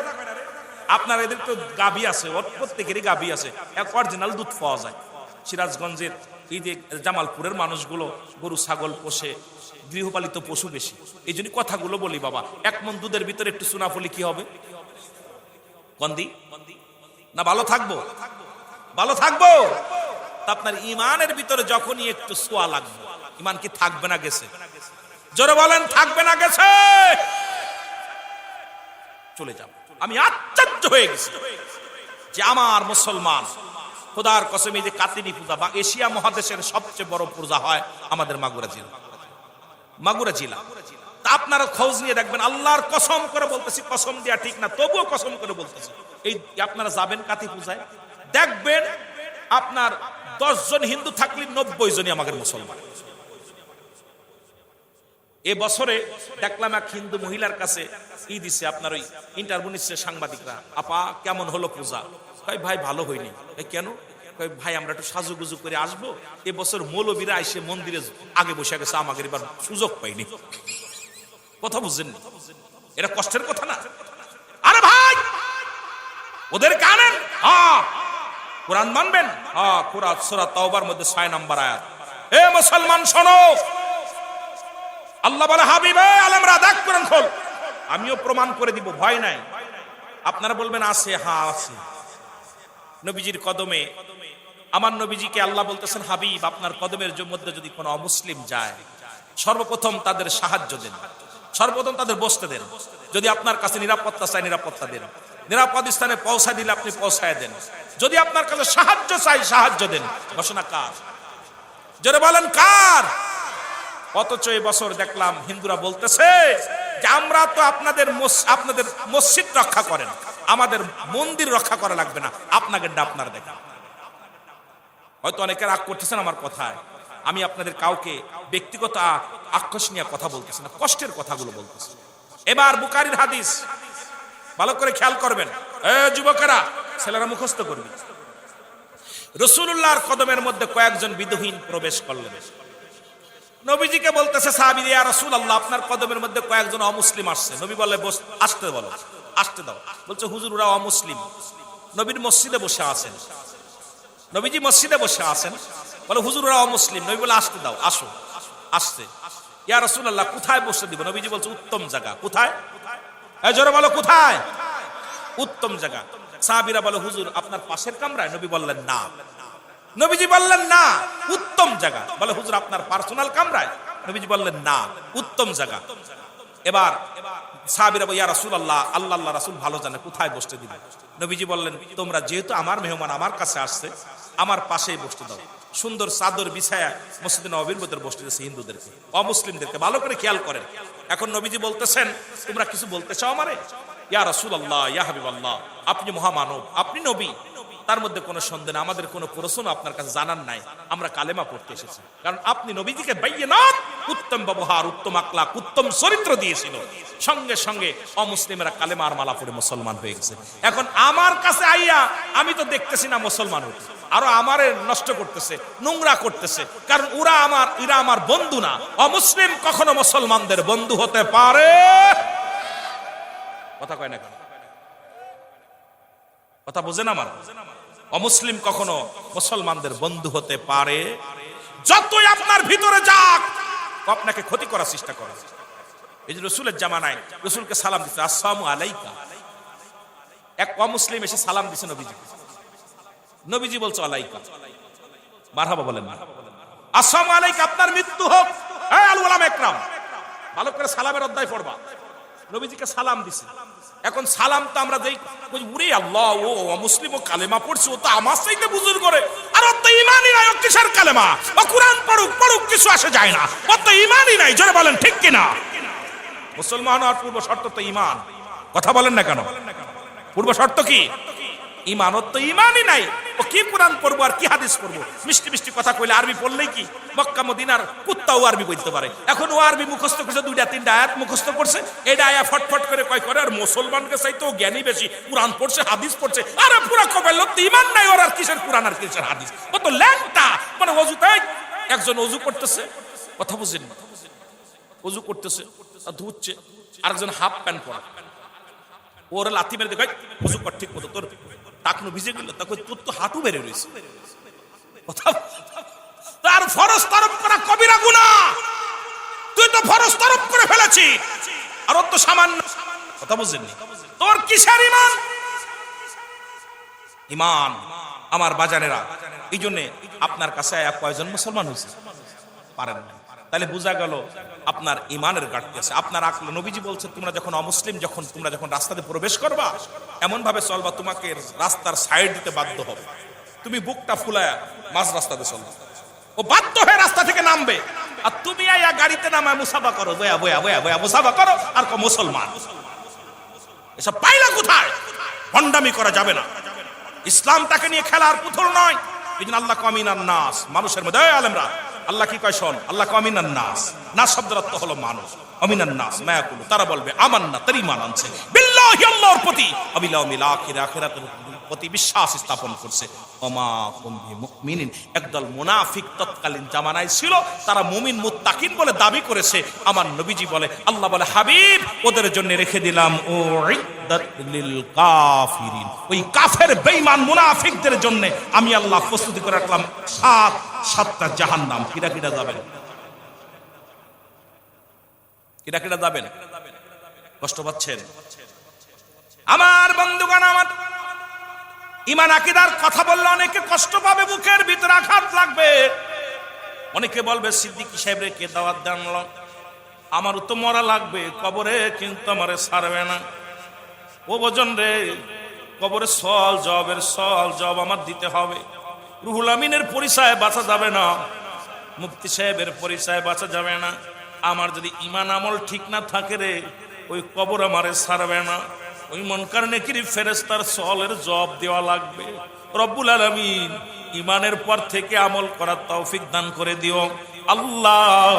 আপনার এদের তো গাভী আছে, প্রত্যেকেরই গাভী আছে, এক অরিজিনাল দুধ পাওয়া যায়। সিরাজগঞ্জের এই যে জামালপুরের মানুষগুলো গরু ছাগল পোষে, গৃহপালিত পশু বেশি, এই জন্য কথাগুলো বলি বাবা। 1 মণ দুধের ভিতরে একটু সোনা ফলি কি হবে? কন্দি না ভালো থাকবো? ভালো থাকবো। আপনার ইমানের ভিতরে যখনই একটু সোয়া লাগবে, ইমান কি থাকবে না গেছে? জোরে বলেন, থাকবে না গেছে? চলে যাব। আমি আশ্চর্য হয়ে গেছি যে আমার মুসলমান, খোদার কসম, এই যে কাতিনী পূজা বা এশিয়া মহাদেশের সবচেয়ে বড় পূজা হয় আমাদের মাগুরা জেলা। মাগুরা জেলা তা আপনারা খোঁজ নিয়ে দেখবেন। আল্লাহর কসম করে বলতেছি, কসম দেয়া ঠিক না, তবুও কসম করে বলতেছি, এই আপনারা যাবেন কাতি পূজায়, দেখবেন আপনার 10 জন হিন্দু থাকলে 90 জনই আমাদের মুসলমান। এ বছরে দেখলাম এক হিন্দু মহিলার কাছে কি দিছে, আপনার ওই ইন্টারভিউ নিচ্ছে সাংবাদিকরা, আপা কেমন হলো পূজা? কই ভাই ভালো হয়নি। কেন? কই ভাই আমরা একটু সাজুগুজু করে আসবো, এবছর মৌলবীরা এসে মন্দিরে আগে বসে গেছে, আমাদের এবার সুযোগ পাইনি। কথা বুঝছেন? এটা কষ্টের কথা না? আরে ভাই ওদের কানেন, হ্যাঁ কোরআন মানবেন, হ্যাঁ কোরআন সূরা তাওবার মধ্যে 6 নম্বর আয়াত। এ মুসলমান শোনো, আল্লাহ বলে হাবিবে আলমরা দেখ কোরআন খোল, আমিও প্রমাণ করে দিব, ভয় নাই। আপনারা বলবেন আছে, হ্যাঁ আছে। নবীজির কদমে, আমার নবীজিকে আল্লাহ বলতেছেন হাবিব আপনার কদমের মধ্যে যদি কোনো অমুসলিম যায়, সর্বপ্রথম তাদের সাহায্য দেন, সর্বপ্রথম তাদের বসতে দেন। যদি আপনার কাছে নিরাপত্তা চাই নিরাপত্তা দেন, নিরাপদ স্থানে পৌঁছায় দিলে আপনি পৌঁছায় দেন। যদি আপনার কাছে সাহায্য চাই সাহায্য দেন। ঘোষণা কার? জোরে বলেন কার? অথচ এই বছর দেখলাম হিন্দুরা বলতেছে যে আমরা তো আপনাদের মসজিদ রক্ষা করেন, আমাদের মন্দির রক্ষা করা লাগবে না, আপনাকে আপনার দেখা। হয়তো অনেকে রাগ করতেছেন আমার কথায়, আমি আপনাদের কাউকে ব্যক্তিগত আক্রোশ নিয়ে কথা বলতেছি না, কষ্টের কথাগুলো বলতেছি। এবার বুখারীর হাদিস ভালো করে খেয়াল করবেন, যুবকেরা ছেলেরা মুখস্থ করবে। রাসূলুল্লাহর কদমের মধ্যে কয়েকজন বিধহীন প্রবেশ করলেন। নবীজিকে বলতেছে সাহাবী, ইয়া রাসূলুল্লাহ আপনার কদমের মধ্যে কয়েকজন অমুসলিম আসছে। নবী বলে আসতে বলো, আসতে দাও। বলছে হুজুর ওরা অমুসলিম, নবীর মসজিদে বসে আছেন, নবীজি মসজিদে বসে আছেন, বলে হুজুর ওরা অমুসলিম। নবী বলে আসতে দাও, আসো। আসছে, ইয়া রাসূলুল্লাহ কোথায় বসে দিব? নবীজি বলছে উত্তম জায়গা। কোথায়? এই জোরে বলো কোথায়? উত্তম জায়গা। সাহাবীরা বলে হুজুর আপনার পাশের কামরায়? নবী বললেন না। নবীজি বললেন না, উত্তম জায়গা। বলে হুজুর আপনার পার্সোনাল কামরায়? নবীজি বললেন না, উত্তম জায়গা। এবার সাহাবীরা বলে ইয়া রাসূলুল্লাহ আল্লাহর রাসূল ভালো জানে কোথায় বসতে দিবে। নবীজি বললেন তোমরা যেহেতু আমার মেহমান আমার কাছে আসছে, আমার পাশেই বসতে দাও। সুন্দর চাদর বিছায়া মসজিদে নববীর মধ্যে বসতে দিয়েছে হিন্দুদেরকে, অমুসলিমদেরকে। ভালো করে খেয়াল করেন। এখন নবীজি বলতেছেন তোমরা কিছু বলতে চাও আমারে? ইয়া রাসূলুল্লাহ ইয়া হাবিবাল্লাহ আপনি মহামানব, আপনি নবী, তার মধ্যে কোনো সন্দেহ নেই, আমাদের কোনো প্রশ্ন আপনার কাছে জানার নাই, আমরা কালেমা পড়তে এসেছি। কারণ আপনি নবীজিকে বাইয়িনাত, উত্তম ব্যবহার, উত্তম আখলাক, উত্তম চরিত্র দিয়েছিল। সঙ্গে সঙ্গে অমুসলিমরা কালেমার মালা পড়ে মুসলমান হয়ে গেছে। এখন আমার কাছে আইয়া আমি তো দেখতেছি না মুসলমান হতে, আরো আমারে নষ্ট করতেছে, নোংরা করতেছে। কারণ এরা আমার বন্ধু না। অমুসলিম কখনো মুসলমানদের বন্ধু হতে পারে? কথা কয় না কেন? কথা বোঝেন আমার? অমুসলিম কখনো মুসলমানদের বন্ধু হতে পারে? যতই আপনার ভিতরে যাক আপনাকে ক্ষতি করার চেষ্টা করে। এই যে রাসূলের জামানায় রাসূলকে সালাম দিতে আসসালামু আলাইকা, এক অমুসলিম এসে সালাম দিছে নবীজিকে। নবীজি বলছে আলাইকা, মারহাবা বলেন না, আসসালামু আলাইকা আপনার মৃত্যু হোক। এই আল উলামা ইকরাম ভালো করে সালামের অধ্যায় পড়বা। নবীজিকে সালাম দিছে। এখন সালাম তো আমরা দেই, উরে আল্লাহ ও মুসলিম ও কালেমা পড়ছে, ও তো আমার চাইতে বুজুর্গ করে, আর ও তো ঈমানই নাই, ও কিসের কালেমা? ও কুরআন পড়ুক কিছু আসে যায় না, ও তো ঈমানই নাই। জোরে বলেন ঠিক কিনা? মুসলমান হওয়ার পূর্ব শর্ত তো ঈমান। কথা বলেন না কেন? পূর্ব শর্ত কি? ঈমান। ও তো ঈমানই নাই, ও কি কুরআন পড়বো আর কি হাদিস পড়বো? মিষ্টি মিষ্টি কথা কইলে আরবি পড়লেই কি মক্কা মদিনার কুত্তাও আরবি বলতে পারে। এখন ও আরবি মুখস্থ করছে, 2-3টা আয়াত মুখস্থ করছে, এটা আয়া ফটফট করে কয় করে। আর মুসলমানকে চাইতে ও জ্ঞানী বেশি, কুরআন পড়ছে হাদিস পড়ছে। আরে পুরা কবেল তো ঈমান নাই ওর, আর কিসের কুরআন আর কিসের হাদিস? ও তো ল্যাংটা। মানে অজুতে একজন অজু করতেছে, কথা বুঝেন, অজু করতেছে ধুচ্ছে, আরেকজন হাফ প্যান্ট পরা, ওর লাথি মেরে দেখায় অজু কর ঠিক মতো, তোর টাকনো ভিজে গেল, তখন তোর তো হাঁটু বেড়ে রয়েছে। তার ফরজ তরফ করা কবিরা গুনাহ, তুই তো ফরজ তরফ করে ফেলেছিস, আর ওর তো সামান্য। কথা বুঝেননি? তোর কিসের ঈমান? ঈমান আমার বাজানেরা, এই জন্য আপনার কাছে কয়জন মুসলমান হয়েছে? পারেন না। তাহলে বোঝা গেল আপনার ঈমানের ঘাটতি আছে, আপনার আকল। নবীজি বলছে তোমরা যখন অমুসলিম তোমরা যখন রাস্তাতে প্রবেশ করবা এমন ভাবে চলবা তোমাকে রাস্তার সাইড দিতে বাধ্য হবে। তুমি বুকটা ফুলায়া মাঝ রাস্তাতে চলবা, ও বাধ্য হয়ে রাস্তা থেকে নামবে, আর তুমি আইয়া গাড়িতে নামায় মুসাফা করো, বয়া বয়া বয়া বয়া মুসাফা করো, আর কো মুসলমান। এসব পাইলা কোথায়? ভণ্ডামি করা যাবে না। ইসলাম তাকে নিয়ে খেলার পুতুল নয়। এই জন্য আল্লাহ কামিনান নাস, মানুষের মধ্যে আলেমরা আল্লাহ কি কয় শোন, আল্লাহ কয় আমিনান নাস, নাস শব্দের অর্থ হলো মানুষ। আমিনান নাস মায়াকুলু, তারা বলবে আমান্না, তার ঈমান আনছে, বিল্লাহি, আল্লাহর প্রতি, ওয়াবিল ইয়াউমিল আখির, আখিরাতের প্রতি বিশ্বাস স্থাপন করছে। ওমা হুম বিমুমিনিন, একদল মুনাফিক তৎকালীন জামানায় ছিল, তারা মুমিন মুত্তাকিন বলে দাবি করেছে। আমার নবীজি বলে, আল্লাহ বলে হাবিব ওদের জন্য রেখে দিলাম উইদ্দাত লিল কাফিরিন, ওই কাফের বেঈমান মুনাফিকদের জন্য আমি আল্লাহ প্রস্তুতি করে রাখলাম সাতটা জাহান্নাম। কিরা কিরা যাবেন? কিরা কিরা যাবেন? কষ্ট পাচ্ছেন? আমার বন্ধুগণ, আমার ঈমান আকীদার কথা বললে অনেকে কষ্ট পাবে, বুকের ভিতরে আঘাত লাগবে। অনেকে বলবে সিদ্দিকী সাহেবরে কে দাওয়াত দেন, আমারও তো মরা লাগবে কবরে, কিন্তু আমারে ছাড়বে না। ও বজন রে, কবরে সওয়াল জবাব আমার দিতে হবে। রুহুল আমিনের পরিচয় বাঁচা যাবে না, মুফতি সাহেবের পরিচয় বাঁচা যাবে না। আমার যদি ঈমান আমল ঠিক না থাকে রে, ওই কবর আমারে ছাড়বে না। ওই মুনকার নেকির ফেরেশতার সওয়ালের জবাব দেওয়া লাগবে। রব্বুল আলামিন ঈমানের পর থেকে আমল করার তৌফিক দান করে দিও আল্লাহ।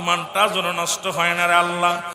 ঈমানটা যেন নষ্ট হয় না রে আল্লাহ।